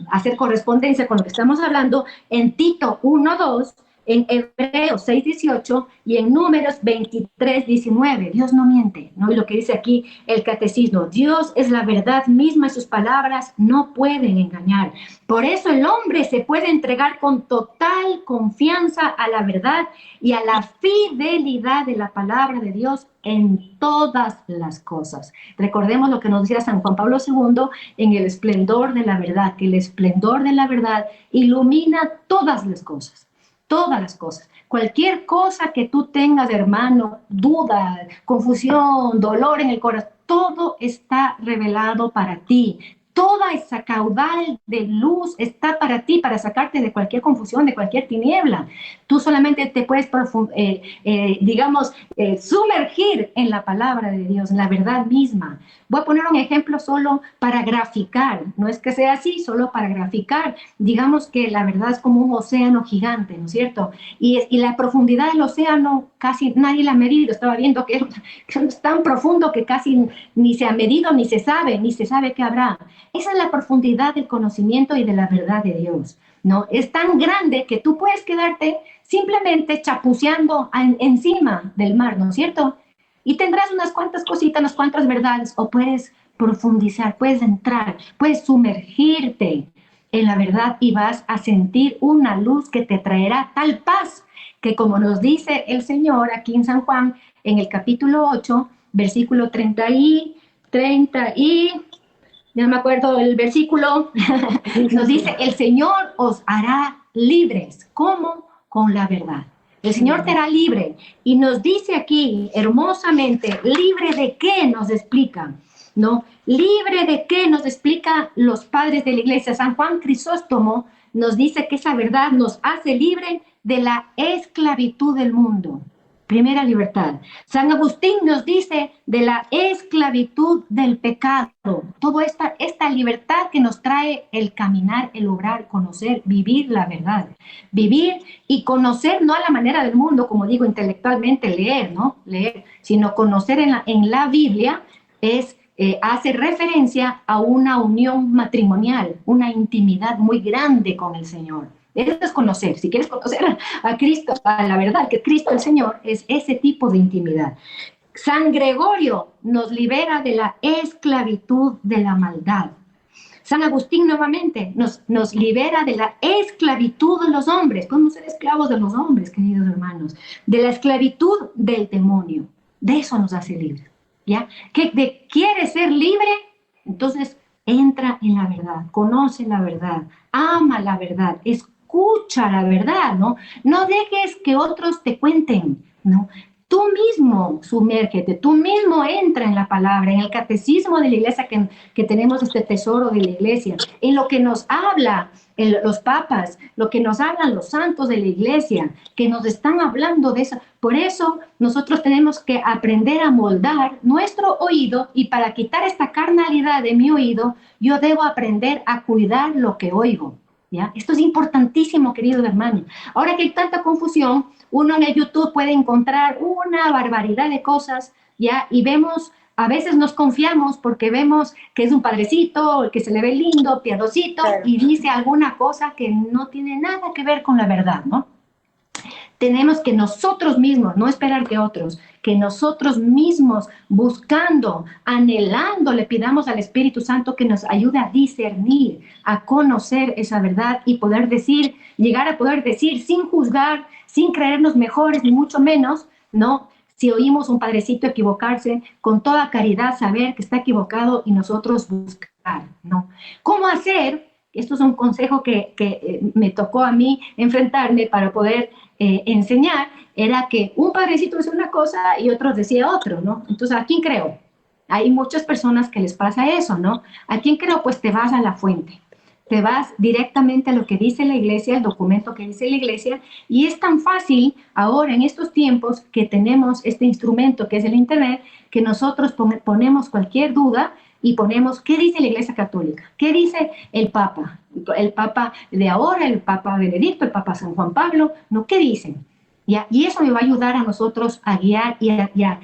hacer correspondencia con lo que estamos hablando, en Tito 1:2, en Hebreos 6:18 y en Números 23:19. Dios no miente, ¿no? Y lo que dice aquí el catecismo, Dios es la verdad misma y sus palabras no pueden engañar. Por eso el hombre se puede entregar con total confianza a la verdad y a la fidelidad de la palabra de Dios en todas las cosas. Recordemos lo que nos decía San Juan Pablo II en el esplendor de la verdad, que el esplendor de la verdad ilumina todas las cosas. Todas las cosas. Cualquier cosa que tú tengas, hermano, duda, confusión, dolor en el corazón, todo está revelado para ti. Toda esa caudal de luz está para ti, para sacarte de cualquier confusión, de cualquier tiniebla. Tú solamente te puedes, sumergir en la palabra de Dios, en la verdad misma. Voy a poner un ejemplo solo para graficar. No es que sea así, solo para graficar. Digamos que la verdad es como un océano gigante, ¿no es cierto? Y la profundidad del océano casi nadie la ha medido. Estaba viendo que es tan profundo que casi ni se ha medido, ni se sabe qué habrá. Esa es la profundidad del conocimiento y de la verdad de Dios, ¿no? Es tan grande que tú puedes quedarte simplemente chapuceando encima del mar, ¿no es cierto? Y tendrás unas cuantas cositas, unas cuantas verdades, o puedes profundizar, puedes entrar, puedes sumergirte en la verdad y vas a sentir una luz que te traerá tal paz que, como nos dice el Señor aquí en San Juan, en el capítulo 8, versículo 30 ya me acuerdo el versículo, nos dice, el Señor os hará libres. ¿Cómo? Con la verdad. El Señor te hará libre. Y nos dice aquí hermosamente, ¿libre de qué? Nos explica, ¿no? ¿Libre de qué? Nos explica los padres de la iglesia. San Juan Crisóstomo nos dice que esa verdad nos hace libre de la esclavitud del mundo. Primera libertad. San Agustín nos dice de la esclavitud del pecado. Toda esta libertad que nos trae el caminar, el obrar, conocer, vivir la verdad. Vivir y conocer no a la manera del mundo, como digo, intelectualmente leer, ¿no? Leer, sino conocer en la Biblia hace referencia a una unión matrimonial, una intimidad muy grande con el Señor. Eso es conocer. Si quieres conocer a Cristo, a la verdad, que Cristo el Señor es ese tipo de intimidad. San Gregorio nos libera de la esclavitud de la maldad. San Agustín nuevamente nos libera de la esclavitud de los hombres. ¿Cómo ser esclavos de los hombres, queridos hermanos? De la esclavitud del demonio. De eso nos hace libres, ¿ya? ¿Quiere ser libre? Entonces entra en la verdad, conoce la verdad, ama la verdad, escucha la verdad, ¿no? No dejes que otros te cuenten, ¿no? Tú mismo sumérgete, tú mismo entra en la palabra, en el catecismo de la iglesia, que tenemos este tesoro de la iglesia, en lo que nos habla los papas, lo que nos hablan los santos de la iglesia, que nos están hablando de eso. Por eso nosotros tenemos que aprender a moldar nuestro oído, y para quitar esta carnalidad de mi oído, yo debo aprender a cuidar lo que oigo, ¿ya? Esto es importantísimo, queridos hermanos. Ahora que hay tanta confusión, uno en el YouTube puede encontrar una barbaridad de cosas, ¿ya? Y vemos, a veces nos confiamos porque vemos que es un padrecito, que se le ve lindo, piadosito, claro, y dice alguna cosa que no tiene nada que ver con la verdad, ¿no? Tenemos que nosotros mismos, no esperar que otros, que nosotros mismos, buscando, anhelando, le pidamos al Espíritu Santo que nos ayude a discernir, a conocer esa verdad y poder decir, llegar a poder decir sin juzgar, sin creernos mejores ni mucho menos, ¿no? Si oímos un padrecito equivocarse, con toda caridad saber que está equivocado y nosotros buscar, ¿no? ¿Cómo hacer? Esto es un consejo que me tocó a mí enfrentarme para poder enseñar, era que un padrecito decía una cosa y otro decía otro, ¿no? Entonces, ¿a quién creo? Hay muchas personas que les pasa eso, ¿no? ¿A quién creo? Pues te vas a la fuente. Te vas directamente a lo que dice la iglesia, el documento que dice la iglesia, y es tan fácil ahora en estos tiempos que tenemos este instrumento que es el internet, que nosotros ponemos cualquier duda y ponemos qué dice la iglesia católica, qué dice el papa de ahora, el papa Benedicto, el papa San Juan Pablo, ¿no? ¿Qué dicen? ¿Ya? Y eso me va a ayudar a nosotros a guiar y a guiar.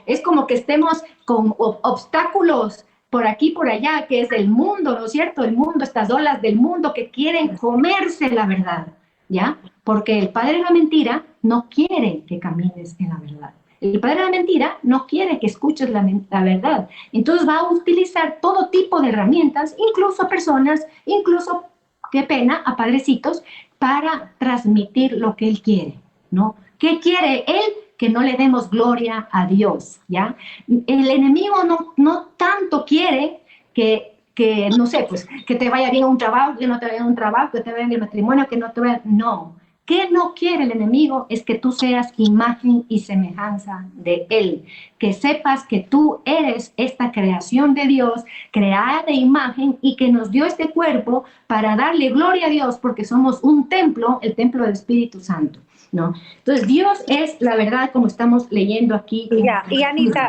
Es como que estemos con obstáculos por aquí, por allá, que es el mundo, ¿no es cierto? El mundo, estas olas del mundo que quieren comerse la verdad, ¿ya? Porque el padre de la mentira no quiere que camines en la verdad. El padre de la mentira no quiere que escuches la verdad. Entonces va a utilizar todo tipo de herramientas, incluso personas, incluso, qué pena, a padrecitos, para transmitir lo que él quiere, ¿no? ¿Qué quiere él? Que no le demos gloria a Dios, ¿ya? El enemigo no tanto quiere que, no sé, pues, que te vaya bien un trabajo, que no te vaya bien un trabajo, que te vaya bien el matrimonio, que no te vaya... No. ¿Qué no quiere el enemigo? Es que tú seas imagen y semejanza de él. Que sepas que tú eres esta creación de Dios, creada de imagen, y que nos dio este cuerpo para darle gloria a Dios, porque somos un templo, el templo del Espíritu Santo, ¿no? Entonces, Dios es la verdad, como estamos leyendo aquí. Ya, y Anita,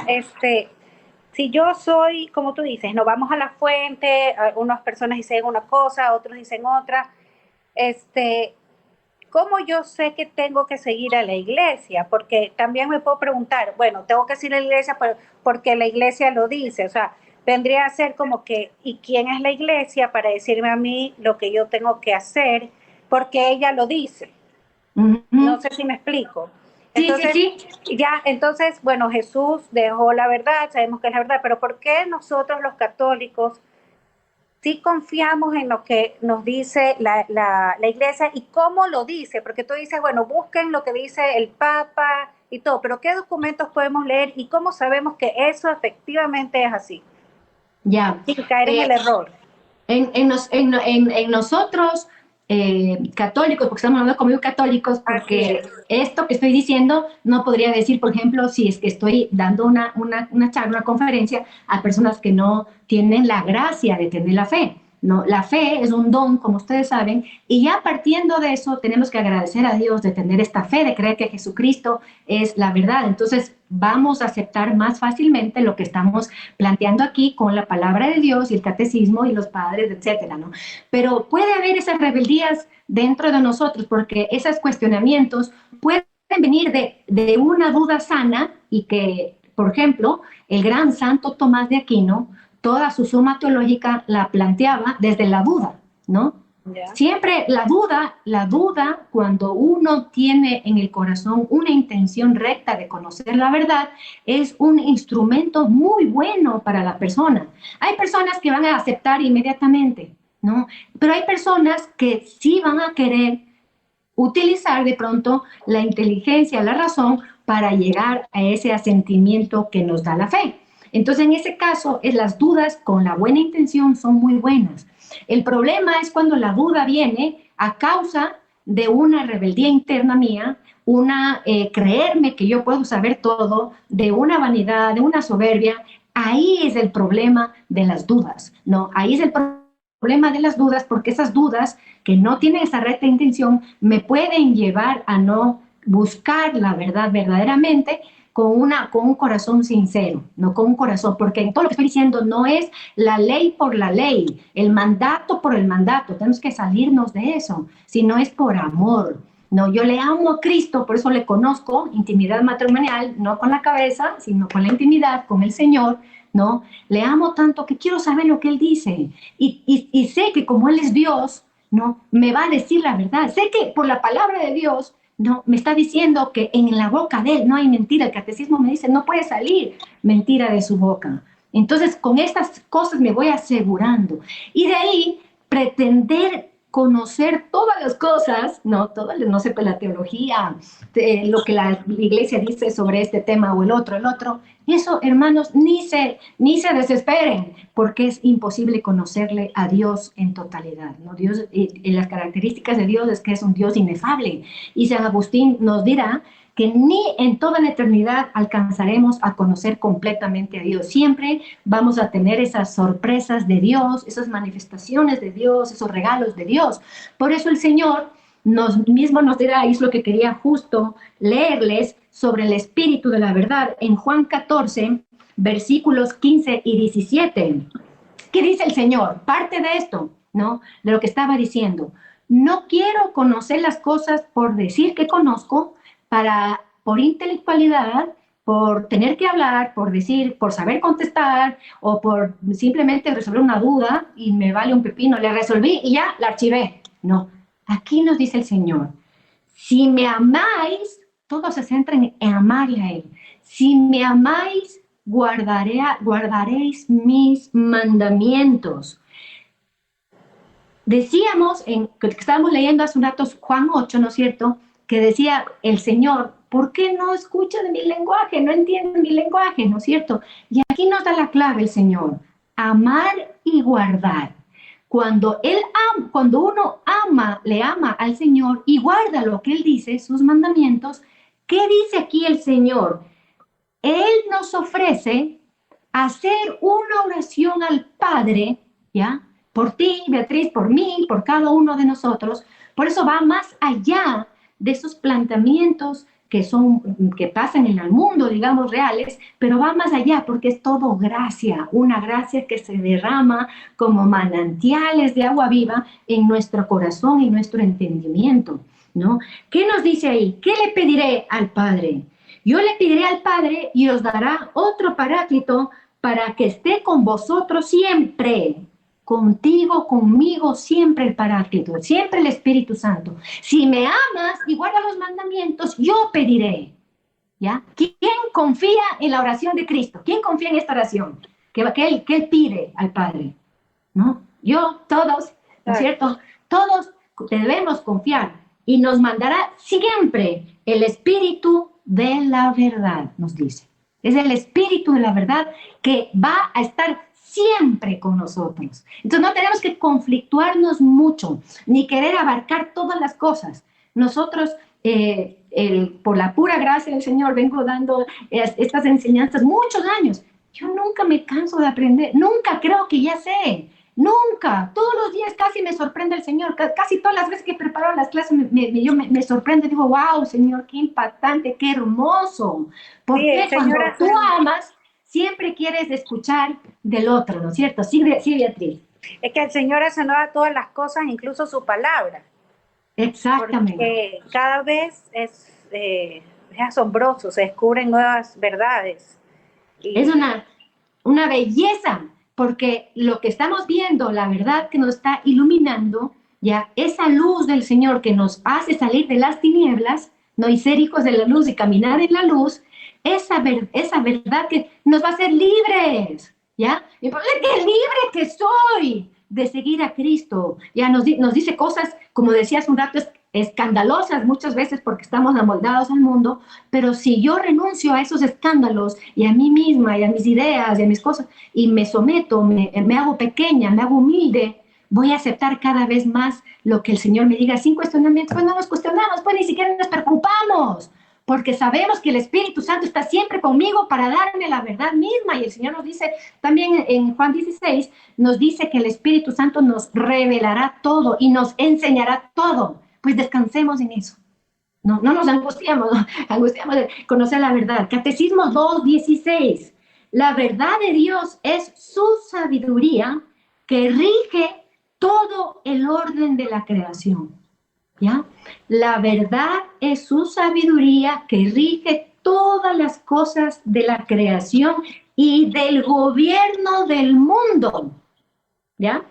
si yo soy, como tú dices, no vamos a la fuente, unas personas dicen una cosa, otros dicen otra, ¿cómo yo sé que tengo que seguir a la iglesia? Porque también me puedo preguntar, bueno, tengo que seguir a la iglesia porque la iglesia lo dice, o sea, vendría a ser como que, ¿y quién es la iglesia para decirme a mí lo que yo tengo que hacer? Porque ella lo dice. No sé si me explico. Entonces, sí. Ya, entonces, bueno, Jesús dejó la verdad, sabemos que es la verdad, pero ¿por qué nosotros los católicos sí confiamos en lo que nos dice la iglesia y cómo lo dice? Porque tú dices, bueno, busquen lo que dice el Papa y todo, pero ¿qué documentos podemos leer y cómo sabemos que eso efectivamente es así? Ya. Sin caer en el error. En nosotros... católicos, porque estamos hablando como católicos, porque esto que estoy diciendo no podría decir, por ejemplo, si es que estoy dando una charla, una conferencia a personas que no tienen la gracia de tener la fe, ¿no? La fe es un don, como ustedes saben, y ya partiendo de eso tenemos que agradecer a Dios de tener esta fe, de creer que Jesucristo es la verdad. Entonces vamos a aceptar más fácilmente lo que estamos planteando aquí con la palabra de Dios y el catecismo y los padres, etcétera, ¿no? Pero puede haber esas rebeldías dentro de nosotros, porque esos cuestionamientos pueden venir de una duda sana, y que, por ejemplo, el gran santo Tomás de Aquino, toda su suma teológica la planteaba desde la duda, ¿no? Ya. Siempre la duda, cuando uno tiene en el corazón una intención recta de conocer la verdad, es un instrumento muy bueno para la persona. Hay personas que van a aceptar inmediatamente, ¿no? Pero hay personas que sí van a querer utilizar de pronto la inteligencia, la razón, para llegar a ese asentimiento que nos da la fe. Entonces, en ese caso, las dudas con la buena intención son muy buenas. El problema es cuando la duda viene a causa de una rebeldía interna mía, una creerme que yo puedo saber todo, de una vanidad, de una soberbia. Ahí es el problema de las dudas, ¿no? Ahí es el problema de las dudas, porque esas dudas que no tienen esa recta intención me pueden llevar a no buscar la verdad verdaderamente con un corazón sincero, no con un corazón, porque en todo lo que estoy diciendo no es la ley por la ley, el mandato por el mandato, tenemos que salirnos de eso, sino es por amor. No, yo le amo a Cristo, por eso le conozco, intimidad matrimonial, no con la cabeza, sino con la intimidad, con el Señor, ¿no? Le amo tanto que quiero saber lo que Él dice. Y sé que como Él es Dios, ¿no? Me va a decir la verdad. Sé que por la palabra de Dios, ¿no? Me está diciendo que en la boca de Él no hay mentira. El catecismo me dice, no puede salir mentira de su boca. Entonces, con estas cosas me voy asegurando. Y de ahí, pretender conocer todas las cosas, no sé, pues la teología, lo que la iglesia dice sobre este tema o el otro, eso, hermanos, ni se desesperen, porque es imposible conocerle a Dios en totalidad, ¿no? Dios, las características de Dios es que es un Dios inefable, y San Agustín nos dirá que ni en toda la eternidad alcanzaremos a conocer completamente a Dios. Siempre vamos a tener esas sorpresas de Dios, esas manifestaciones de Dios, esos regalos de Dios. Por eso el Señor mismo nos dirá, y es lo que quería justo leerles, sobre el Espíritu de la verdad, en Juan 14, versículos 15 y 17. ¿Qué dice el Señor? Parte de esto, ¿no? De lo que estaba diciendo. No quiero conocer las cosas por decir que conozco, por intelectualidad, por tener que hablar, por decir, por saber contestar, o por simplemente resolver una duda y me vale un pepino, le resolví y ya la archivé. No, aquí nos dice el Señor, si me amáis, todo se centra en amarle a Él. Si me amáis, guardaréis mis mandamientos. Decíamos, que estábamos leyendo hace un rato Juan 8, ¿no es cierto?, que decía el Señor, ¿por qué no escuchan mi lenguaje? No entienden mi lenguaje, ¿no es cierto? Y aquí nos da la clave el Señor, amar y guardar. Cuando uno le ama al Señor y guarda lo que Él dice, sus mandamientos, ¿qué dice aquí el Señor? Él nos ofrece hacer una oración al Padre, ¿ya? Por ti, Beatriz, por mí, por cada uno de nosotros. Por eso va más allá de esos planteamientos que pasan en el mundo, digamos, reales, pero va más allá porque es todo gracia, una gracia que se derrama como manantiales de agua viva en nuestro corazón y nuestro entendimiento, ¿no? ¿Qué nos dice ahí? ¿Qué le pediré al Padre? Yo le pediré al Padre y os dará otro paráclito para que esté con vosotros siempre, contigo, conmigo, siempre el Paráclito, siempre el Espíritu Santo. Si me amas y guardas los mandamientos, yo pediré. ¿Ya? ¿Quién confía en la oración de Cristo? ¿Quién confía en esta oración? Que él pide al Padre, ¿no? Todos, ¿no es cierto? Todos debemos confiar y nos mandará siempre el Espíritu de la verdad, nos dice. Es el Espíritu de la verdad que va a estar siempre con nosotros. Entonces no tenemos que conflictuarnos mucho, ni querer abarcar todas las cosas. Nosotros, por la pura gracia del Señor, vengo dando estas enseñanzas muchos años. Yo nunca me canso de aprender, nunca creo que ya sé. Nunca, todos los días casi me sorprende el Señor, casi todas las veces que preparo las clases me sorprende, digo, wow, Señor, qué impactante, qué hermoso. Porque sí, cuando tú amas, siempre quieres escuchar del otro, ¿no es cierto? Sí, Beatriz. Es que el Señor hace nuevas todas las cosas, incluso su palabra. Exactamente. Porque cada vez es asombroso, se descubren nuevas verdades. Es una belleza, porque lo que estamos viendo, la verdad que nos está iluminando, ya esa luz del Señor que nos hace salir de las tinieblas, ¿no? Y ser hijos de la luz y caminar en la luz, esa verdad que nos va a hacer libres, ¿ya? Y pues, ¡qué libre que soy de seguir a Cristo! Ya nos dice cosas, como decía hace un rato, escandalosas muchas veces porque estamos amoldados al mundo, pero si yo renuncio a esos escándalos y a mí misma y a mis ideas y a mis cosas y me someto, me hago pequeña, me hago humilde, voy a aceptar cada vez más lo que el Señor me diga sin cuestionamiento. Pues no nos cuestionamos, pues ni siquiera nos preocupamos, porque sabemos que el Espíritu Santo está siempre conmigo para darme la verdad misma. Y el Señor nos dice también en Juan 16, nos dice que el Espíritu Santo nos revelará todo y nos enseñará todo. Pues descansemos en eso. No nos angustiamos, angustiamos de conocer la verdad. Catecismo 2.16. La verdad de Dios es su sabiduría que rige todo el orden de la creación. ¿Ya? La verdad es su sabiduría que rige todas las cosas de la creación y del gobierno del mundo. ¿Ya?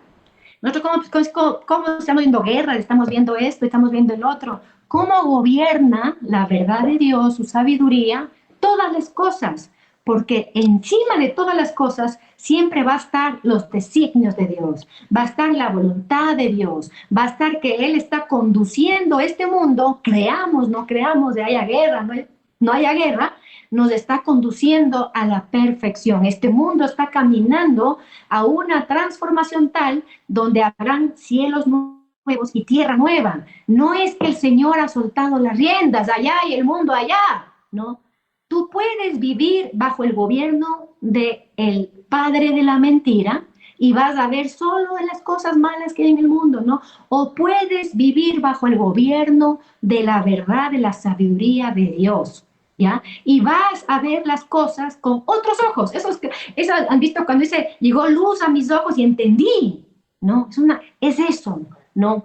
Nosotros cómo estamos viendo guerra, estamos viendo esto, estamos viendo el otro. ¿Cómo gobierna la verdad de Dios, su sabiduría, todas las cosas? Porque encima de todas las cosas siempre va a estar los designios de Dios, va a estar la voluntad de Dios, va a estar que Él está conduciendo este mundo, creamos, no creamos, haya guerra, no haya guerra, nos está conduciendo a la perfección. Este mundo está caminando a una transformación tal donde habrán cielos nuevos y tierra nueva. No es que el Señor ha soltado las riendas allá y el mundo allá, ¿no? Tú puedes vivir bajo el gobierno del padre de la mentira y vas a ver solo de las cosas malas que hay en el mundo, ¿no? O puedes vivir bajo el gobierno de la verdad, de la sabiduría de Dios, ¿ya? Y vas a ver las cosas con otros ojos. Eso han visto cuando dice, llegó luz a mis ojos y entendí, ¿no? Es eso, ¿no?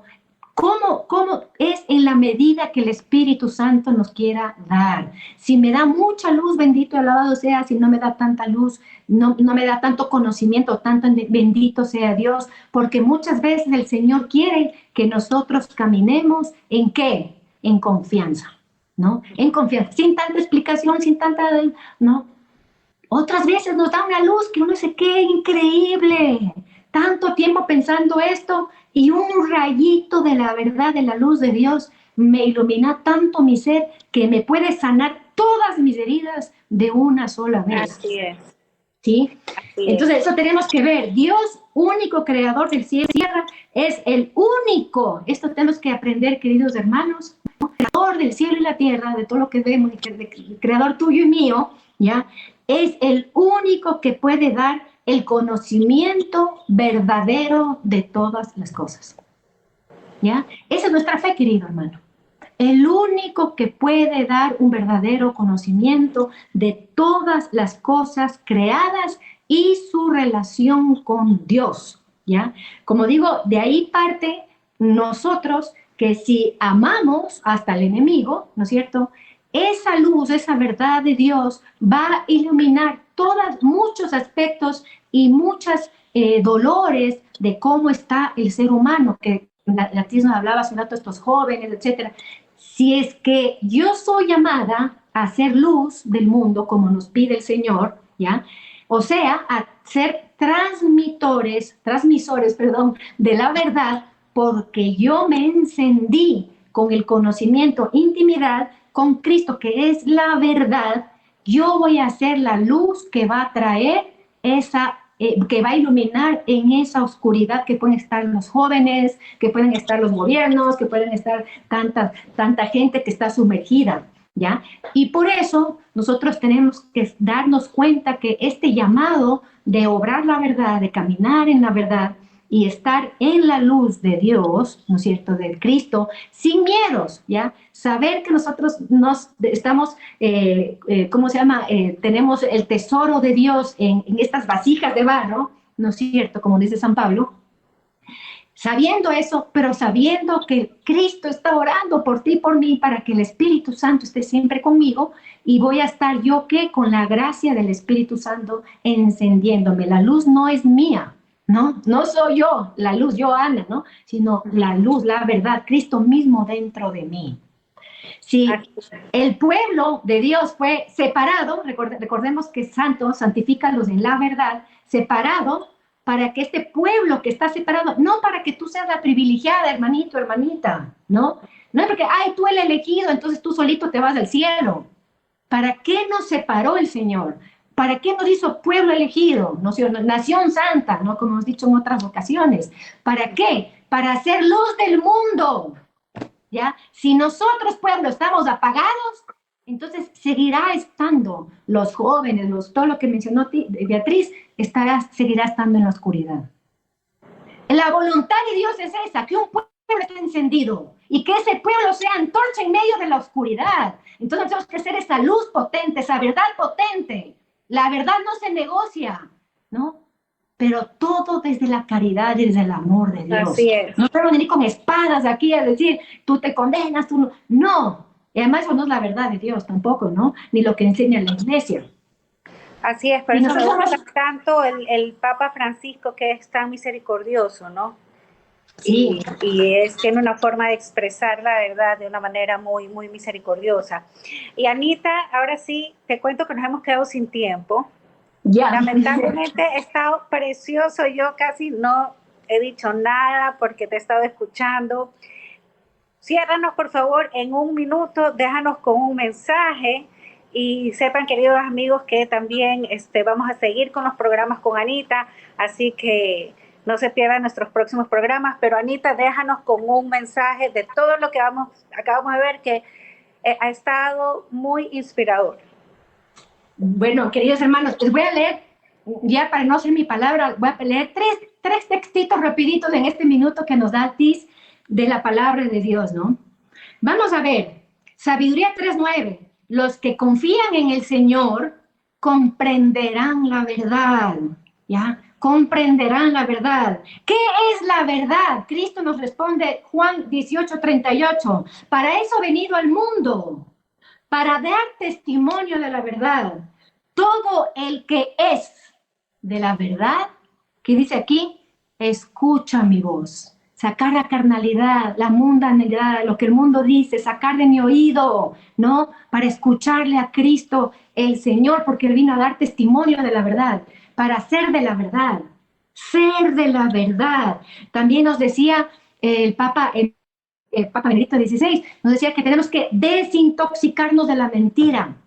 ¿Cómo es en la medida que el Espíritu Santo nos quiera dar? Si me da mucha luz, bendito y alabado sea. Si no me da tanta luz, no me da tanto conocimiento, tanto bendito sea Dios. Porque muchas veces el Señor quiere que nosotros caminemos ¿en qué? En confianza, ¿no? En confianza, sin tanta explicación, sin tanta, ¿no? Otras veces nos da una luz que uno dice, ¡qué increíble! Tanto tiempo pensando esto y un rayito de la verdad, de la luz de Dios, me ilumina tanto mi ser que me puede sanar todas mis heridas de una sola vez. Así es. ¿Sí? Así Entonces, eso tenemos que ver. Dios, único creador del cielo y tierra, es el único. Esto tenemos que aprender, queridos hermanos. Creador del cielo y la tierra, de todo lo que vemos, el creador tuyo y mío, ¿ya? Es el único que puede dar el conocimiento verdadero de todas las cosas. ¿Ya? Esa es nuestra fe, querido hermano. El único que puede dar un verdadero conocimiento de todas las cosas creadas y su relación con Dios. ¿Ya? Como digo, de ahí parte nosotros que si amamos hasta el enemigo, ¿no es cierto?, esa luz, esa verdad de Dios va a iluminar muchos aspectos y muchos dolores de cómo está el ser humano, que la Tris nos hablaba hace un rato, estos jóvenes, etcétera. Si es que yo soy llamada a ser luz del mundo, como nos pide el Señor, ¿ya? O sea, a ser transmisores, de la verdad, porque yo me encendí con el conocimiento, intimidad con Cristo, que es la verdad. Yo voy a ser la luz que va a traer que va a iluminar en esa oscuridad que pueden estar los jóvenes, que pueden estar los gobiernos, que pueden estar tanta gente que está sumergida, ¿ya? Y por eso nosotros tenemos que darnos cuenta que este llamado de obrar la verdad, de caminar en la verdad y estar en la luz de Dios, ¿no es cierto?, de Cristo, sin miedos, ¿ya? Saber que nosotros estamos, tenemos el tesoro de Dios en estas vasijas de barro, ¿no es cierto?, como dice San Pablo, sabiendo eso, pero sabiendo que Cristo está orando por ti y por mí para que el Espíritu Santo esté siempre conmigo y voy a estar yo, ¿qué? Con la gracia del Espíritu Santo encendiéndome. La luz no es mía. ¿no? No soy yo, la luz, yo, Ana, ¿no? Sino la luz, la verdad, Cristo mismo dentro de mí. Si el pueblo de Dios fue separado, recordemos que santo, santifícalos en la verdad, separado para que este pueblo que está separado, no para que tú seas la privilegiada, hermanito, hermanita, ¿no? No es porque, ay, tú el elegido, entonces tú solito te vas al cielo. ¿Para qué nos separó el Señor? ¿Para qué nos hizo pueblo elegido? Nación santa, ¿no? Como hemos dicho en otras ocasiones. ¿Para qué? Para hacer luz del mundo. ¿Ya? Si nosotros, pueblo, estamos apagados, entonces seguirá estando los jóvenes, todo lo que mencionó Beatriz, seguirá estando en la oscuridad. La voluntad de Dios es esa, que un pueblo esté encendido y que ese pueblo sea antorcha en medio de la oscuridad. Entonces tenemos que hacer esa luz potente, esa verdad potente. La verdad no se negocia, ¿no? Pero todo desde la caridad y desde el amor de Dios. Así es. No podemos venir con espadas aquí a decir, tú te condenas, tú no. No, y además eso no es la verdad de Dios tampoco, ¿no? Ni lo que enseña la Iglesia. Así es, pero eso me gusta tanto el Papa Francisco, que es tan misericordioso, ¿no? Sí. Y tiene una forma de expresar la verdad de una manera muy, muy misericordiosa. Y Anita, ahora sí, te cuento que nos hemos quedado sin tiempo. Ya. Lamentablemente ha estado precioso, yo casi no he dicho nada porque te he estado escuchando. Ciérranos, por favor, en un minuto, déjanos con un mensaje y sepan, queridos amigos, que también vamos a seguir con los programas con Anita, así que no se pierdan nuestros próximos programas, pero Anita, déjanos con un mensaje de todo lo que acabamos de ver, que ha estado muy inspirador. Bueno, queridos hermanos, les voy a leer, ya para no ser mi palabra, voy a leer tres textitos rapiditos en este minuto que nos da Tis de la palabra de Dios, ¿no? Vamos a ver, Sabiduría 3:9, los que confían en el Señor comprenderán la verdad, ¿ya? Comprenderán la verdad. ¿Qué es la verdad? Cristo nos responde, Juan 18:38, para eso he venido al mundo, para dar testimonio de la verdad. Todo el que es de la verdad, que dice aquí, escucha mi voz. Sacar la carnalidad, la mundanidad, lo que el mundo dice, sacar de mi oído, ¿no? Para escucharle a Cristo, el Señor, porque Él vino a dar testimonio de la verdad, para ser de la verdad, ser de la verdad. También nos decía el Papa Benedicto XVI, nos decía que tenemos que desintoxicarnos de la mentira,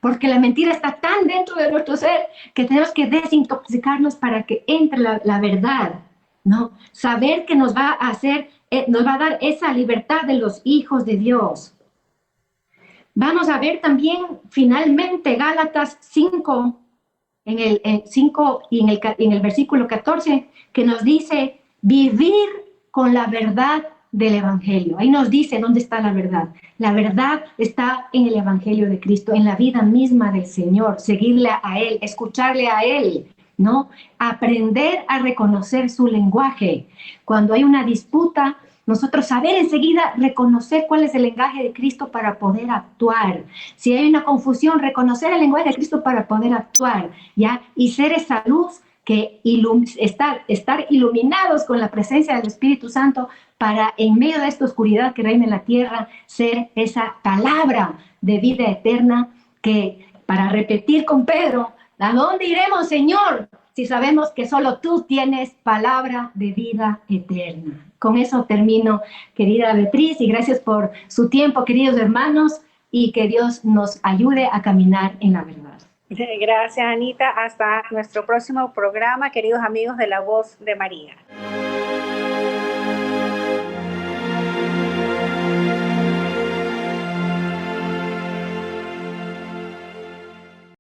porque la mentira está tan dentro de nuestro ser que tenemos que desintoxicarnos para que entre la verdad, ¿no? Saber que nos va a hacer, nos va a dar esa libertad de los hijos de Dios. Vamos a ver también finalmente Gálatas 5, en el 5 y en el versículo 14, que nos dice vivir con la verdad del Evangelio. Ahí nos dice dónde está la verdad. La verdad está en el Evangelio de Cristo, en la vida misma del Señor, seguirle a Él, escucharle a Él, ¿no? Aprender a reconocer su lenguaje. Cuando hay una disputa, nosotros saber enseguida reconocer cuál es el lenguaje de Cristo para poder actuar. Si hay una confusión, reconocer el lenguaje de Cristo para poder actuar, ¿ya? Y ser esa luz que estar iluminados con la presencia del Espíritu Santo para, en medio de esta oscuridad que reina en la tierra, ser esa palabra de vida eterna que, para repetir con Pedro, ¿a dónde iremos, Señor? Si sabemos que solo tú tienes palabra de vida eterna. Con eso termino, querida Beatriz, y gracias por su tiempo, queridos hermanos, y que Dios nos ayude a caminar en la verdad. Gracias, Anita. Hasta nuestro próximo programa, queridos amigos de La Voz de María.